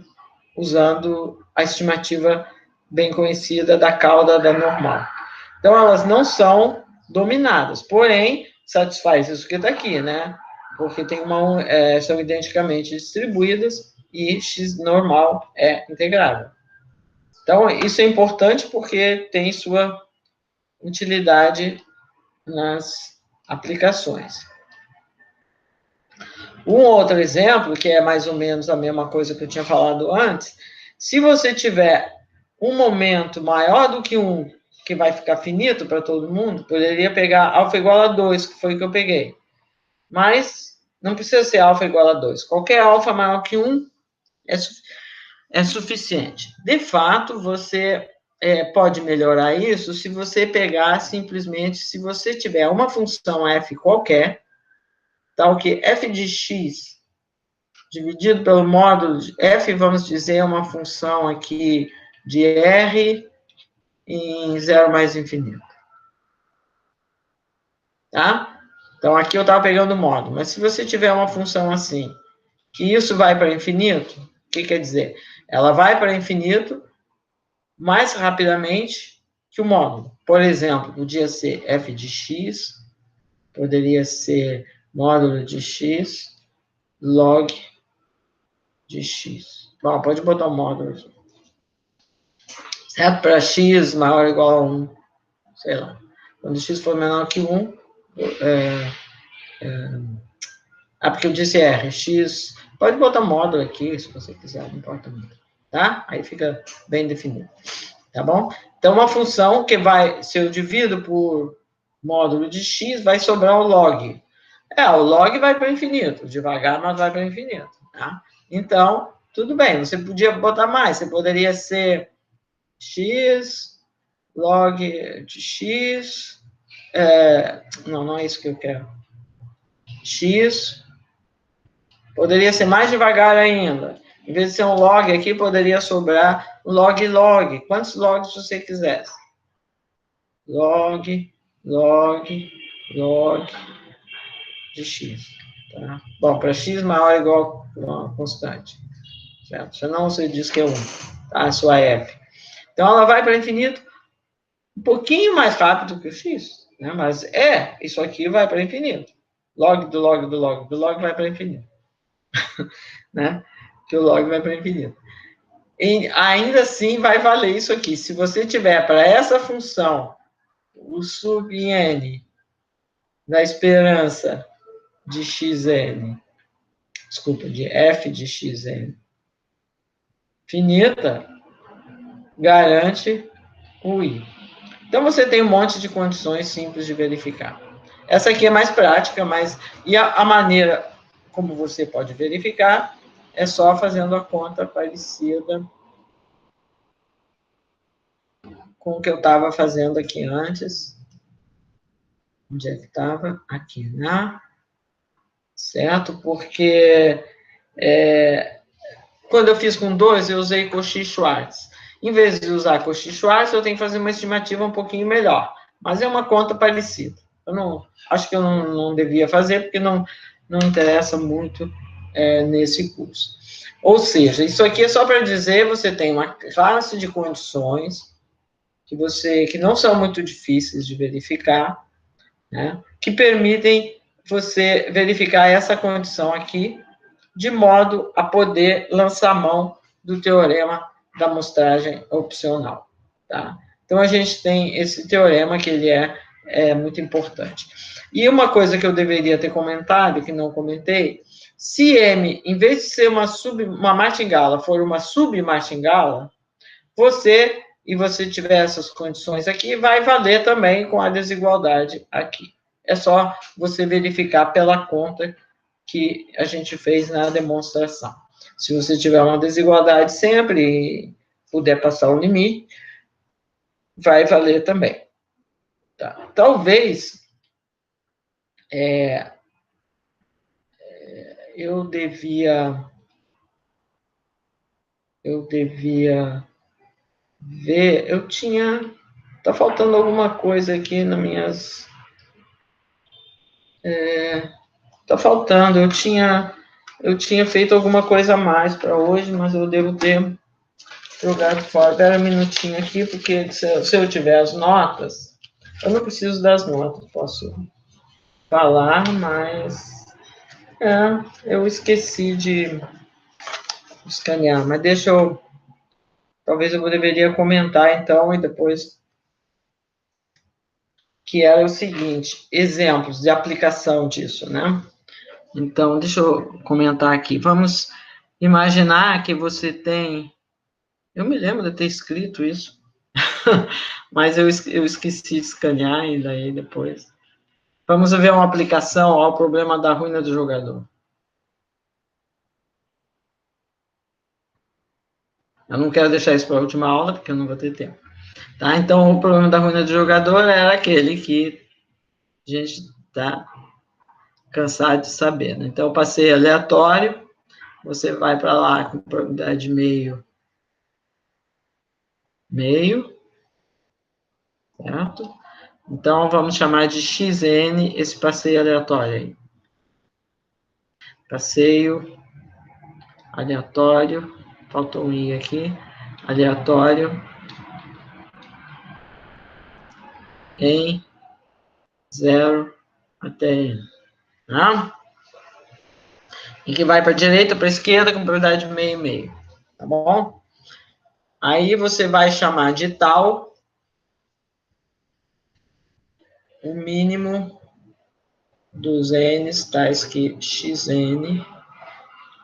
usando a estimativa bem conhecida da cauda da normal. Então, elas não são dominadas, porém, satisfaz isso que está aqui, né? Porque tem são identicamente distribuídas e x normal é integrável. Então, isso é importante porque tem sua utilidade nas aplicações. Um outro exemplo, que é mais ou menos a mesma coisa que eu tinha falado antes, se você tiver um momento maior do que um, que vai ficar finito para todo mundo, poderia pegar alfa igual a 2, que foi o que eu peguei. Mas não precisa ser alfa igual a 2. Qualquer alfa maior que 1 é suficiente. De fato, você pode melhorar isso se você pegar simplesmente, se você tiver uma função f qualquer, tal que f de x dividido pelo módulo de f, vamos dizer, uma função aqui de r em 0 mais infinito. Tá? Então, aqui eu estava pegando o módulo. Mas se você tiver uma função assim, que isso vai para infinito, o que quer dizer? Ela vai para infinito mais rapidamente que o módulo. Por exemplo, podia ser f de x, poderia ser módulo de x, log de x. Bom, pode botar o módulo aqui. Certo? Para x maior ou igual a 1, sei lá. Quando x for menor que 1, porque eu disse R, x, pode botar módulo aqui, se você quiser, não importa muito. Tá? Aí fica bem definido. Tá bom? Então, uma função que vai, se eu divido por módulo de x, vai sobrar o log. O log vai para o infinito, devagar, mas vai para o infinito. Tá? Então, tudo bem, você podia botar mais, você poderia ser x, log de x, não é isso que eu quero. X, poderia ser mais devagar ainda. Em vez de ser um log aqui, poderia sobrar log. Quantos logs você quisesse. Log de x. Tá? Bom, para x maior ou igual a uma constante. Certo? Senão você diz que é 1. Tá? A sua f. Então, ela vai para infinito um pouquinho mais rápido que o x. Né? Mas isso aqui vai para infinito. Log do log vai para infinito. Né? Que o log vai para infinito. E ainda assim vai valer isso aqui. Se você tiver para essa função o sub n da esperança de xn, desculpa, de f de xn finita, garante o i. Então você tem um monte de condições simples de verificar. Essa aqui é mais prática, mas e a maneira como você pode verificar é só fazendo a conta parecida com o que eu estava fazendo aqui antes. Onde é que estava? Aqui, né? Certo? Porque quando eu fiz com 2, eu usei Cauchy-Schwarz. Em vez de usar Cauchy-Schwarz, eu tenho que fazer uma estimativa um pouquinho melhor. Mas é uma conta parecida. Eu não, acho que eu não devia fazer, porque não interessa muito nesse curso. Ou seja, isso aqui é só para dizer, você tem uma classe de condições que não são muito difíceis de verificar, né, que permitem você verificar essa condição aqui, de modo a poder lançar mão do teorema da amostragem opcional. Tá? Então, a gente tem esse teorema que ele é muito importante. E uma coisa que eu deveria ter comentado, que não comentei, se M, em vez de ser uma martingala, for uma submartingala, você tiver essas condições aqui, vai valer também com a desigualdade aqui. É só você verificar pela conta que a gente fez na demonstração. Se você tiver uma desigualdade sempre e puder passar o limite, vai valer também. Tá? Talvez eu devia ver, tá faltando alguma coisa aqui nas minhas, tá faltando, eu tinha feito alguma coisa a mais para hoje, mas eu devo ter jogado fora. Espera um minutinho aqui, porque se eu tiver as notas, eu não preciso das notas, posso falar, mas eu esqueci de escanear, mas talvez eu deveria comentar então, e depois, que era o seguinte, exemplos de aplicação disso, né? Então, deixa eu comentar aqui. Vamos imaginar que você tem, eu me lembro de ter escrito isso, mas eu esqueci de escanear, e daí depois. Vamos ver uma aplicação ao problema da ruína do jogador. Eu não quero deixar isso para a última aula, porque eu não vou ter tempo. Tá? Então, o problema da ruína do jogador era aquele que a gente está cansado de saber. Né? Então, eu passei aleatório, você vai para lá com probabilidade meio, certo? Então, vamos chamar de xn esse passeio aleatório aí. Passeio aleatório, faltou um i aqui, aleatório em 0 até n. Tá? E que vai para a direita, para a esquerda, com probabilidade de meio e meio. Tá bom? Aí você vai chamar de tal o mínimo dos n's, tais que xn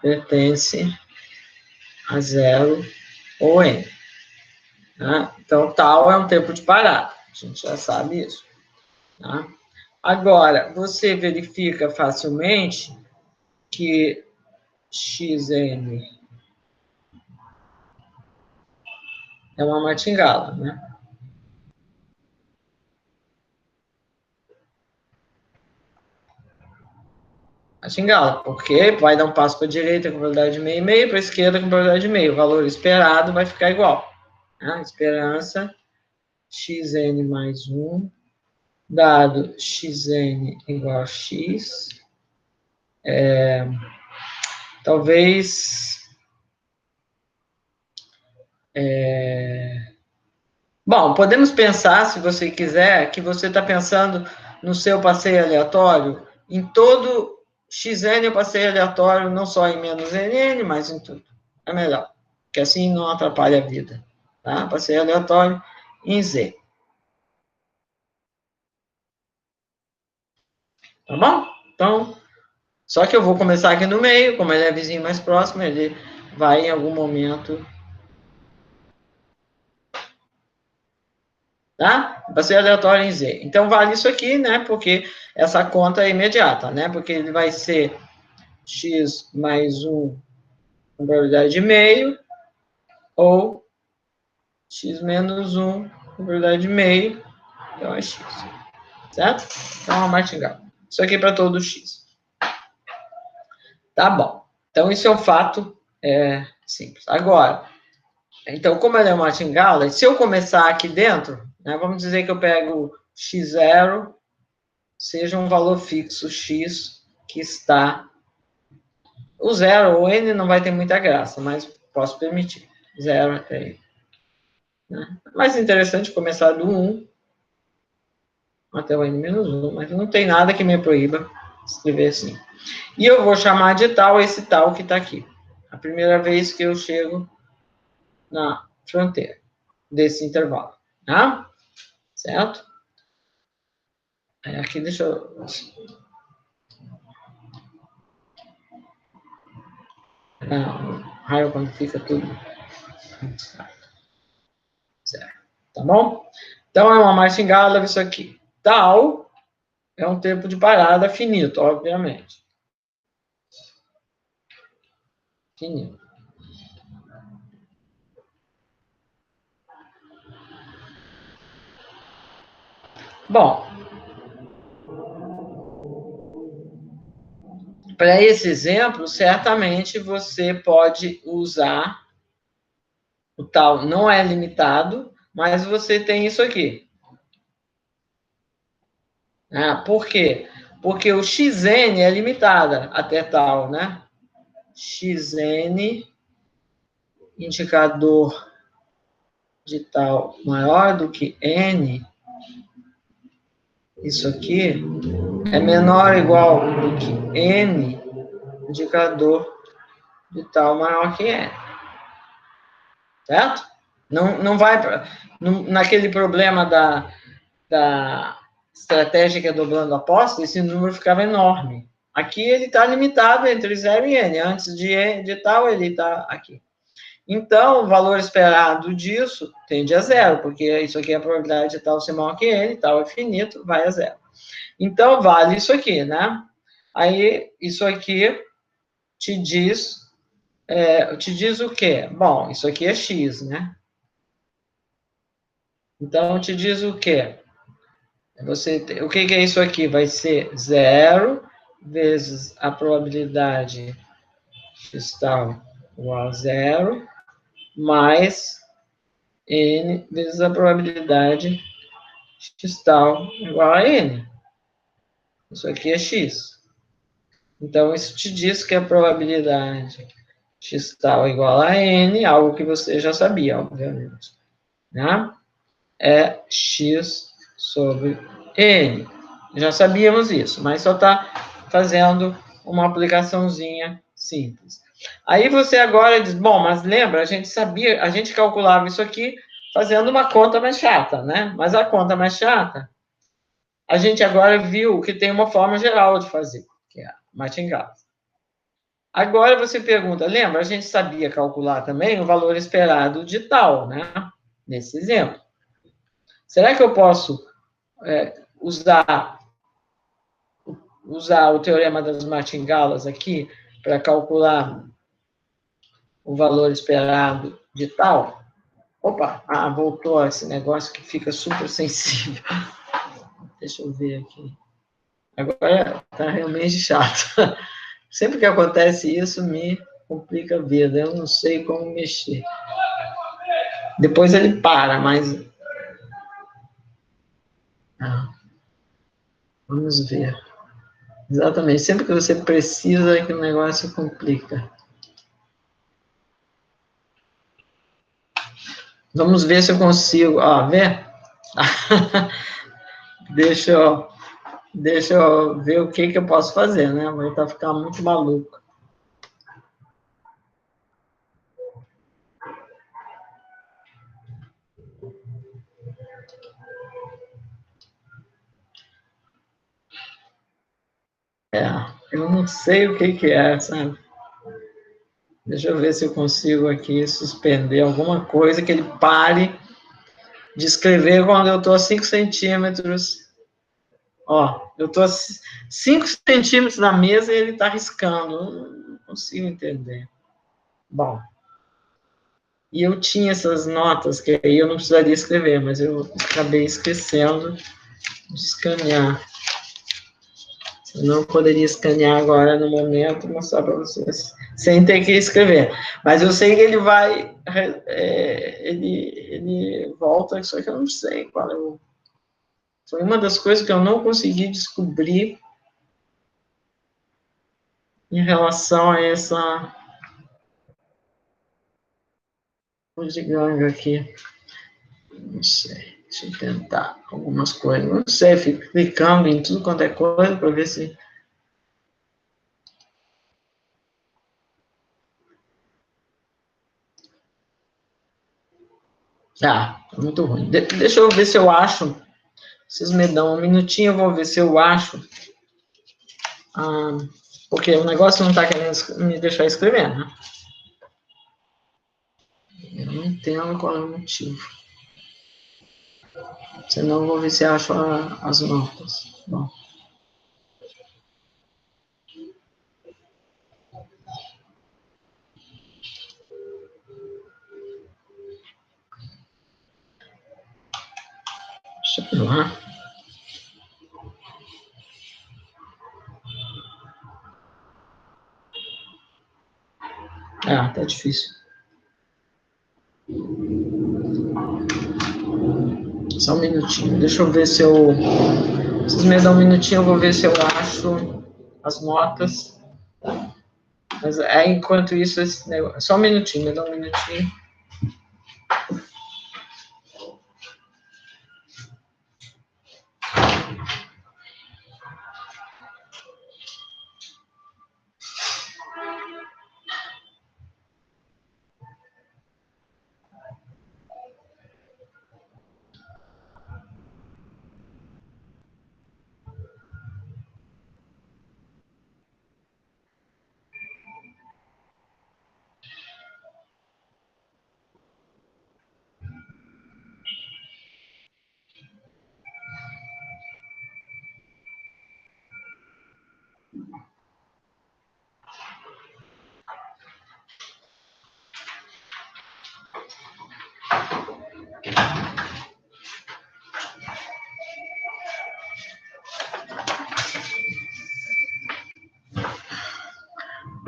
pertence a 0 ou n. Tá? Então, tal é um tempo de parada. A gente já sabe isso. Tá? Agora, você verifica facilmente que xn é uma martingala, né? martingala, porque vai dar um passo para a direita com probabilidade de meio e meio, para a esquerda com probabilidade de meio. O valor esperado vai ficar igual. Né? Esperança, xn mais 1, dado xn igual a x. Talvez... Bom, podemos pensar, se você quiser, que você está pensando no seu passeio aleatório, em todo xn eu passeio aleatório, não só em menos nn, mas em tudo. É melhor, porque assim não atrapalha a vida. Tá? Passeio aleatório em z. Tá bom? Então, só que eu vou começar aqui no meio, como ele é vizinho mais próximo, ele vai em algum momento... Tá? Passeio aleatório em Z. Então, vale isso aqui, né? Porque essa conta é imediata, né? Porque ele vai ser x mais 1 com probabilidade de meio, ou x menos 1 com probabilidade de meio, então é x. Certo? Então, é uma martingala. Isso aqui para todo x. Tá bom. Então, isso é um fato simples. Agora, então, como ela é uma martingala, se eu começar aqui dentro, né, vamos dizer que eu pego x0, seja um valor fixo x que está... O zero, o n não vai ter muita graça, mas posso permitir. Zero até aí. Né? Mais interessante começar do 1 até o n menos 1, mas não tem nada que me proíba escrever assim. E eu vou chamar de tal esse tal que está aqui. A primeira vez que eu chego na fronteira desse intervalo. Tá? Certo? Aqui deixa eu... raio quando fica tudo... Certo. Tá bom? Então, é uma martingala, isso aqui. Tal é um tempo de parada finito, obviamente. Finito. Bom, para esse exemplo, certamente você pode usar o tal, não é limitado, mas você tem isso aqui. Por quê? Porque o xn é limitada até tal, né? Xn, indicador de tal maior do que n, isso aqui, é menor ou igual do que n, indicador de tal maior que n. Certo? Não vai... naquele problema da estratégia que é dobrando a aposta, esse número ficava enorme. Aqui ele está limitado entre 0 e n. Antes de tal, ele está aqui. Então, o valor esperado disso tende a zero, porque isso aqui é a probabilidade de tal ser maior que n, tal é finito, vai a zero. Então, vale isso aqui, né? Aí, isso aqui te diz o quê? Bom, isso aqui é x, né? Então, te diz o quê? O que é isso aqui? Vai ser 0 vezes a probabilidade x tal igual a 0, mais n vezes a probabilidade x tal igual a n. Isso aqui é x. Então, isso te diz que a probabilidade x tal igual a n, algo que você já sabia, obviamente, né? É x sobre n. Já sabíamos isso, mas só está fazendo uma aplicaçãozinha simples. Aí você agora diz, bom, mas lembra, a gente calculava isso aqui fazendo uma conta mais chata, né? Mas a conta mais chata, a gente agora viu que tem uma forma geral de fazer, que é a martingala. Agora você pergunta, lembra, a gente sabia calcular também o valor esperado de tal, né? Nesse exemplo. Será que eu posso usar o teorema das martingalas aqui para calcular o valor esperado de tal? Opa, voltou esse negócio que fica super sensível. Deixa eu ver aqui. Agora está realmente chato. Sempre que acontece isso, me complica a vida. Eu não sei como mexer. Depois ele para, mas... Ah, vamos ver. Exatamente. Sempre que você precisa, é que o negócio complica. Vamos ver se eu consigo... Ó, vê? Deixa eu ver o que eu posso fazer, né? Vai tá ficar muito maluco. É, eu não sei o que é, sabe? Deixa eu ver se eu consigo aqui suspender alguma coisa que ele pare de escrever quando eu estou a 5 centímetros. Ó, eu estou a 5 centímetros da mesa e ele está riscando. Eu não consigo entender. Bom, e eu tinha essas notas que aí eu não precisaria escrever, mas eu acabei esquecendo de escanear. Eu não poderia escanear agora no momento, mostrar para vocês, sem ter que escrever. Mas eu sei que ele vai, ele volta, só que eu não sei qual é o... Foi uma das coisas que eu não consegui descobrir em relação a essa bugiganga aqui. Não sei, deixa eu tentar algumas coisas. Não sei, fico clicando em tudo quanto é coisa para ver se... Ah, é muito ruim. Deixa eu ver se eu acho. Vocês me dão um minutinho, eu vou ver se eu acho. Ah, porque o negócio não está querendo me deixar escrever, né? Eu não entendo qual é o motivo. Senão eu vou ver se acho as notas. Bom. Deixa eu ir lá. Ah, tá difícil. Só um minutinho. Deixa eu ver se eu... Vocês me dão um minutinho, eu vou ver se eu acho as notas. Tá? Mas enquanto isso, esse negócio... Só um minutinho, me dá um minutinho.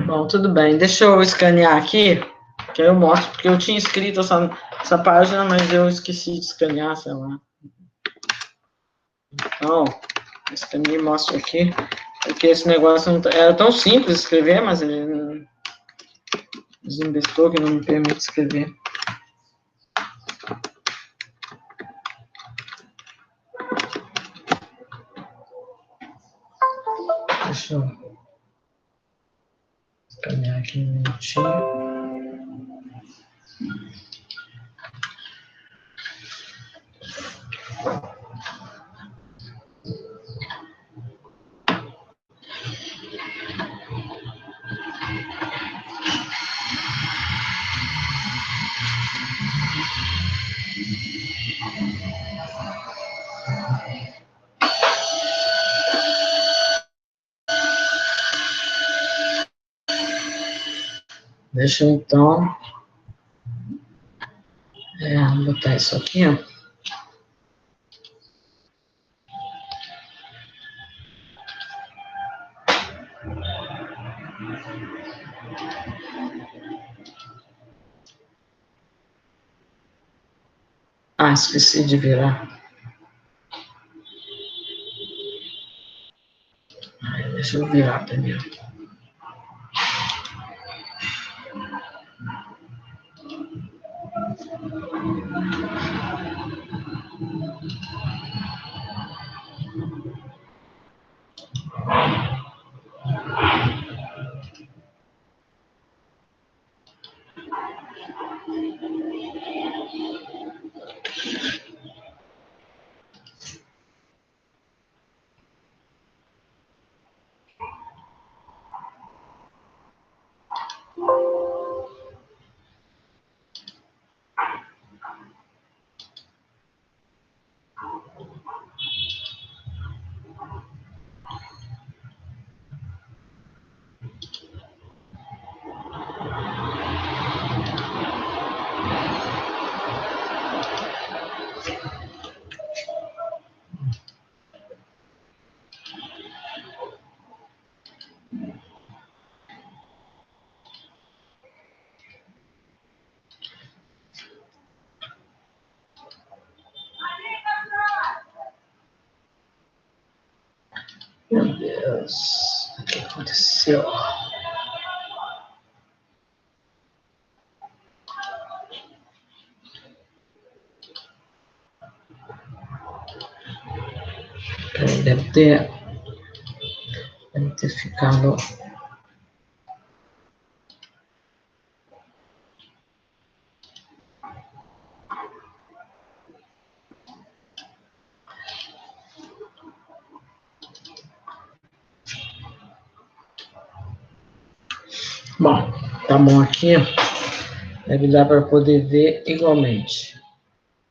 Bom, tudo bem. Deixa eu escanear aqui, que aí eu mostro, porque eu tinha escrito essa página, mas eu esqueci de escanear, sei lá. Então, escaneei e mostro aqui, porque esse negócio não era tão simples escrever, mas ele desinvestou que não me permite escrever. Deixa eu escanear aqui um minutinho. Deixa eu, então, botar isso aqui, ó. Ah, esqueci de virar. Deixa eu virar primeiro. Meu Deus, o que aconteceu? Deve ter ficado... Bom, tá bom aqui. Deve dar para poder ver igualmente.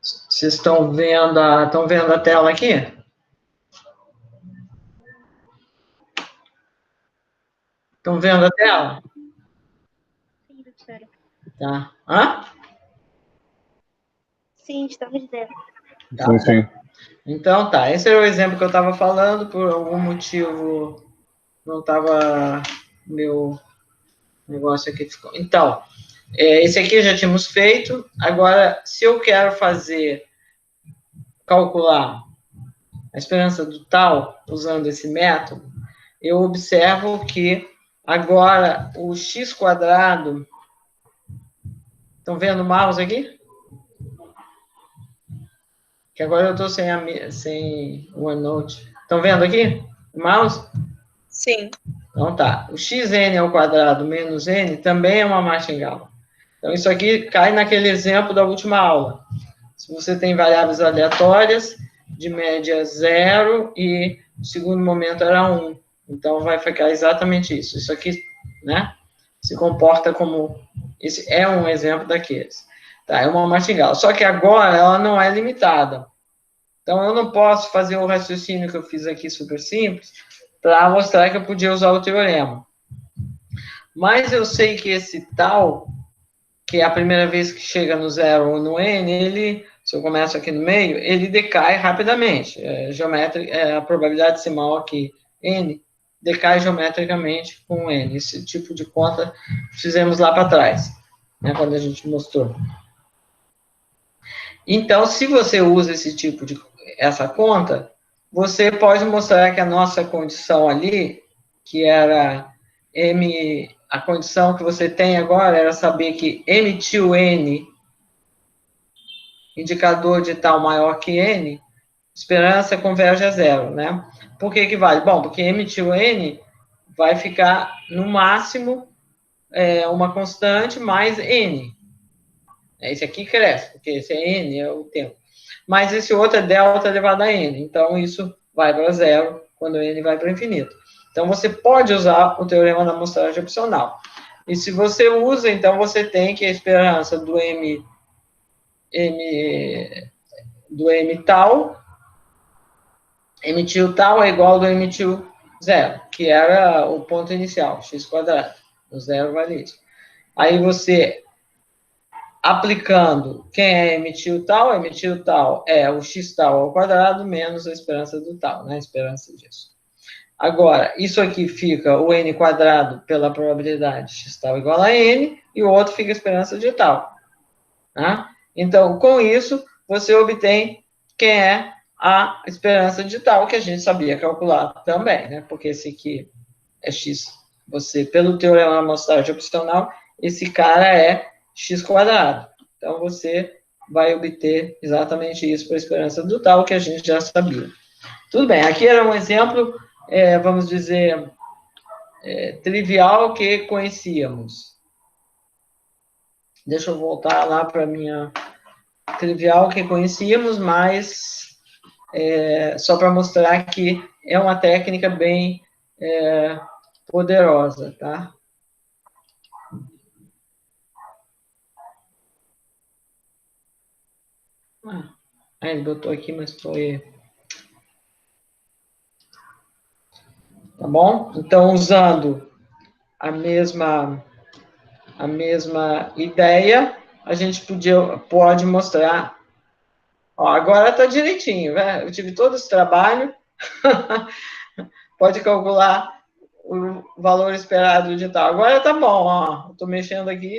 Vocês estão vendo a tela aqui? Estão vendo a tela? Sim, professora. Tá. Hã? Sim, estamos vendo. Tá, sim. Então, tá. Esse era o exemplo que eu estava falando. Por algum motivo, não estava meu negócio aqui. Então, esse aqui já tínhamos feito. Agora, se eu quero calcular a esperança do tal, usando esse método, eu observo que agora o x quadrado... Estão vendo o mouse aqui? Que agora eu estou sem o OneNote. Estão vendo aqui o mouse? Sim. Então tá. O xn ao quadrado menos n também é uma martingala. Então isso aqui cai naquele exemplo da última aula. Se você tem variáveis aleatórias, de média 0 e o segundo momento era 1. Então vai ficar exatamente isso. Isso aqui, né, se comporta como... Esse é um exemplo daqueles. Tá, é uma martingala. Só que agora ela não é limitada. Então eu não posso fazer o raciocínio que eu fiz aqui super simples para mostrar que eu podia usar o teorema. Mas eu sei que esse tal, que é a primeira vez que chega no 0 ou no n, se eu começo aqui no meio, ele decai rapidamente. A probabilidade decimal aqui, n, decai geometricamente com n. Esse tipo de conta fizemos lá para trás, né, quando a gente mostrou. Então, se você usa essa conta, você pode mostrar que a nossa condição ali, que era m, a condição que você tem agora era saber que m til n, indicador de tal maior que n, esperança converge a zero, né? Por que vale? Bom, porque m til n vai ficar, no máximo, uma constante mais n. Esse aqui cresce, porque esse é n, é o tempo. Mas esse outro é delta elevado a n. Então, isso vai para zero quando n vai para o infinito. Então, você pode usar o teorema da amostragem opcional. E se você usa, então, você tem que a esperança do m tal, m til tal é igual ao do m til zero, que era o ponto inicial, x quadrado. O zero vale isso. Aí você... aplicando quem é m til tal é o x tal ao quadrado menos a esperança do tal, né? A esperança disso. Agora, isso aqui fica o n quadrado pela probabilidade x tal igual a n, e o outro fica a esperança de tal. Tá? Então, com isso, você obtém quem é a esperança de tal, que a gente sabia calcular também, né? Porque esse aqui é x, você, pelo teorema da amostragem opcional, esse cara é x quadrado. Então, você vai obter exatamente isso para a esperança do tal, que a gente já sabia. Tudo bem, aqui era um exemplo, vamos dizer, trivial que conhecíamos. Deixa eu voltar lá para a minha trivial que conhecíamos, mas só para mostrar que é uma técnica bem poderosa, tá? Ele botou aqui, mas foi... Tá bom? Então, usando a mesma ideia, a gente pode mostrar... Ó, agora está direitinho, né? Eu tive todo esse trabalho. Pode calcular o valor esperado de tal. Agora tá bom, ó. Estou mexendo aqui,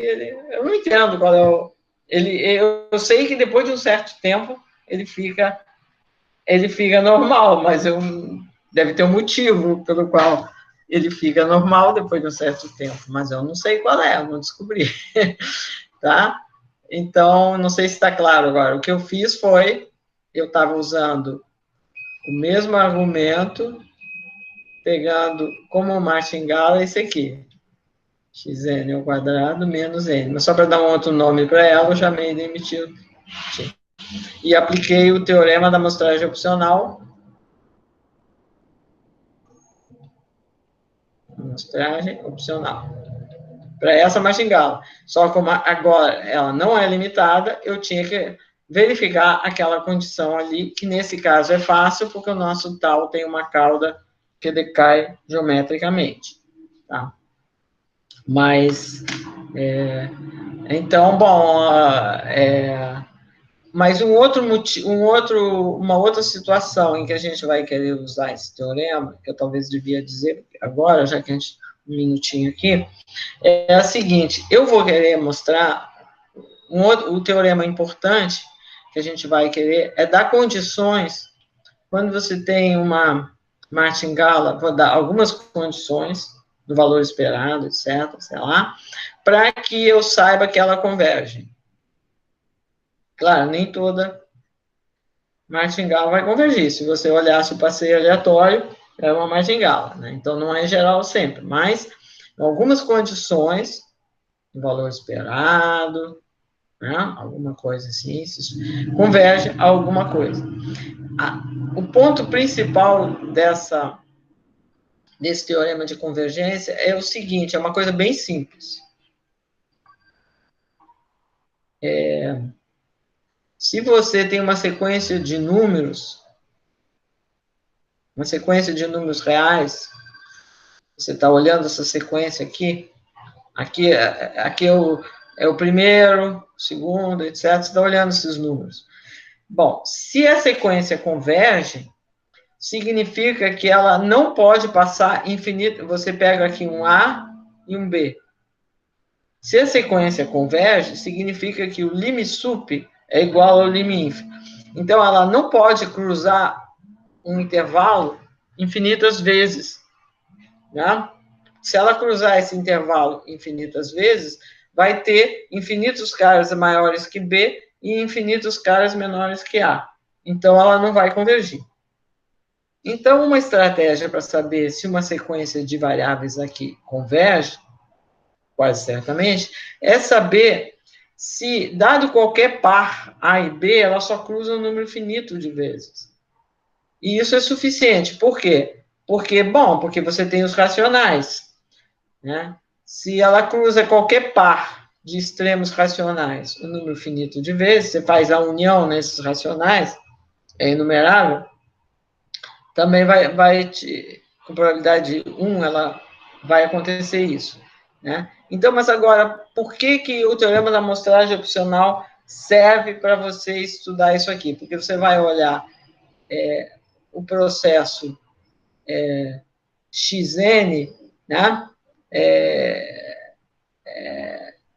eu não entendo qual é o... eu sei que depois de um certo tempo ele fica normal, mas deve ter um motivo pelo qual ele fica normal depois de um certo tempo, mas eu não sei qual é, eu não descobri, tá? Então, não sei se está claro agora. O que eu fiz foi, eu estava usando o mesmo argumento, pegando como martingala esse aqui, xn ao quadrado menos n, mas só para dar um outro nome para ela, eu chamei de emitir e apliquei o teorema da amostragem opcional, amostragem opcional, para essa martingala. Só como agora ela não é limitada, eu tinha que verificar aquela condição ali, que nesse caso é fácil, porque o nosso tal tem uma cauda que decai geometricamente, tá? Mas, então, bom, mas uma outra situação em que a gente vai querer usar esse teorema, que eu talvez devia dizer agora, já que a gente, um minutinho aqui, é a seguinte: eu vou querer mostrar o teorema importante que a gente vai querer é dar condições, quando você tem uma martingala, vou dar algumas condições do valor esperado, etc., sei lá, para que eu saiba que ela converge. Claro, nem toda martingala vai convergir. Se você olhasse o passeio aleatório, é uma martingala, né? Então, não é geral sempre, mas em algumas condições, o valor esperado, né? Alguma coisa assim, converge a alguma coisa. O ponto principal desse teorema de convergência é o seguinte, é uma coisa bem simples. Se você tem uma sequência de números, uma sequência de números reais, você está olhando essa sequência aqui é o primeiro, segundo, etc. Você está olhando esses números. Bom, se a sequência converge, significa que ela não pode passar infinito. Você pega aqui um A e um B. Se a sequência converge, significa que o lim_sup é igual ao lim_inf. Então, ela não pode cruzar um intervalo infinitas vezes, né? Se ela cruzar esse intervalo infinitas vezes, vai ter infinitos caras maiores que B e infinitos caras menores que A. Então, ela não vai convergir. Então, uma estratégia para saber se uma sequência de variáveis aqui converge, quase certamente, é saber se, dado qualquer par A e B, ela só cruza um número finito de vezes. E isso é suficiente. Por quê? Porque você tem os racionais, né? Se ela cruza qualquer par de extremos racionais, um número finito de vezes, você faz a união nesses racionais, é inumerável, também com probabilidade de 1, ela vai acontecer isso, né? Então, mas agora, por que o teorema da amostragem opcional serve para você estudar isso aqui? Porque você vai olhar o processo xn, né?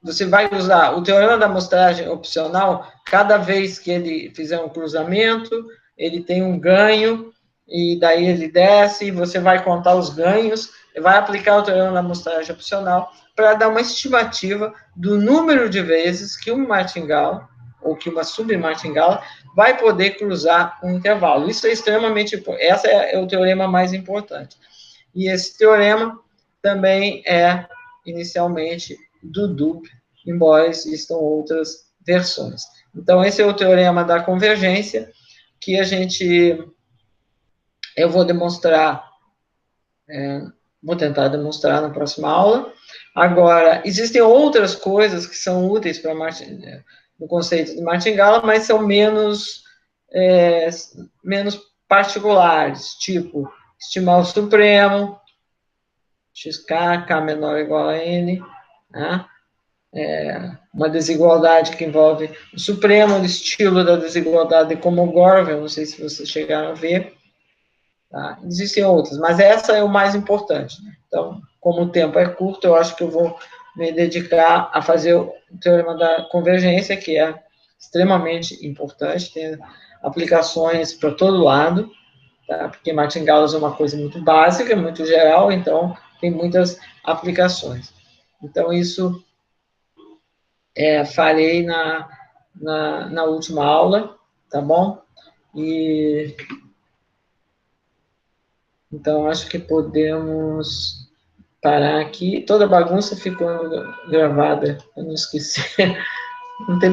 você vai usar o teorema da amostragem opcional, cada vez que ele fizer um cruzamento, ele tem um ganho, e daí ele desce, e você vai contar os ganhos, e vai aplicar o teorema da amostragem opcional para dar uma estimativa do número de vezes que um martingala, ou que uma submartingala, vai poder cruzar um intervalo. Isso é extremamente importante. Esse é o teorema mais importante. E esse teorema também é, inicialmente, do Dupe, embora existam outras versões. Então, esse é o teorema da convergência, que eu vou demonstrar, vou tentar demonstrar na próxima aula. Agora, existem outras coisas que são úteis para no conceito de martingala, mas são menos particulares, tipo estimar o supremo, xk, k menor ou igual a n, né? Uma desigualdade que envolve o supremo, o estilo da desigualdade de Kolmogorov, não sei se vocês chegaram a ver. Tá? Existem outras, mas essa é o mais importante. Né? Então, como o tempo é curto, eu acho que eu vou me dedicar a fazer o teorema da convergência, que é extremamente importante, tem aplicações para todo lado, tá? Porque martingales é uma coisa muito básica, muito geral, então tem muitas aplicações. Então, isso farei na última aula, tá bom? E então, acho que podemos parar aqui. Toda bagunça ficou gravada, eu não esqueci. Não tem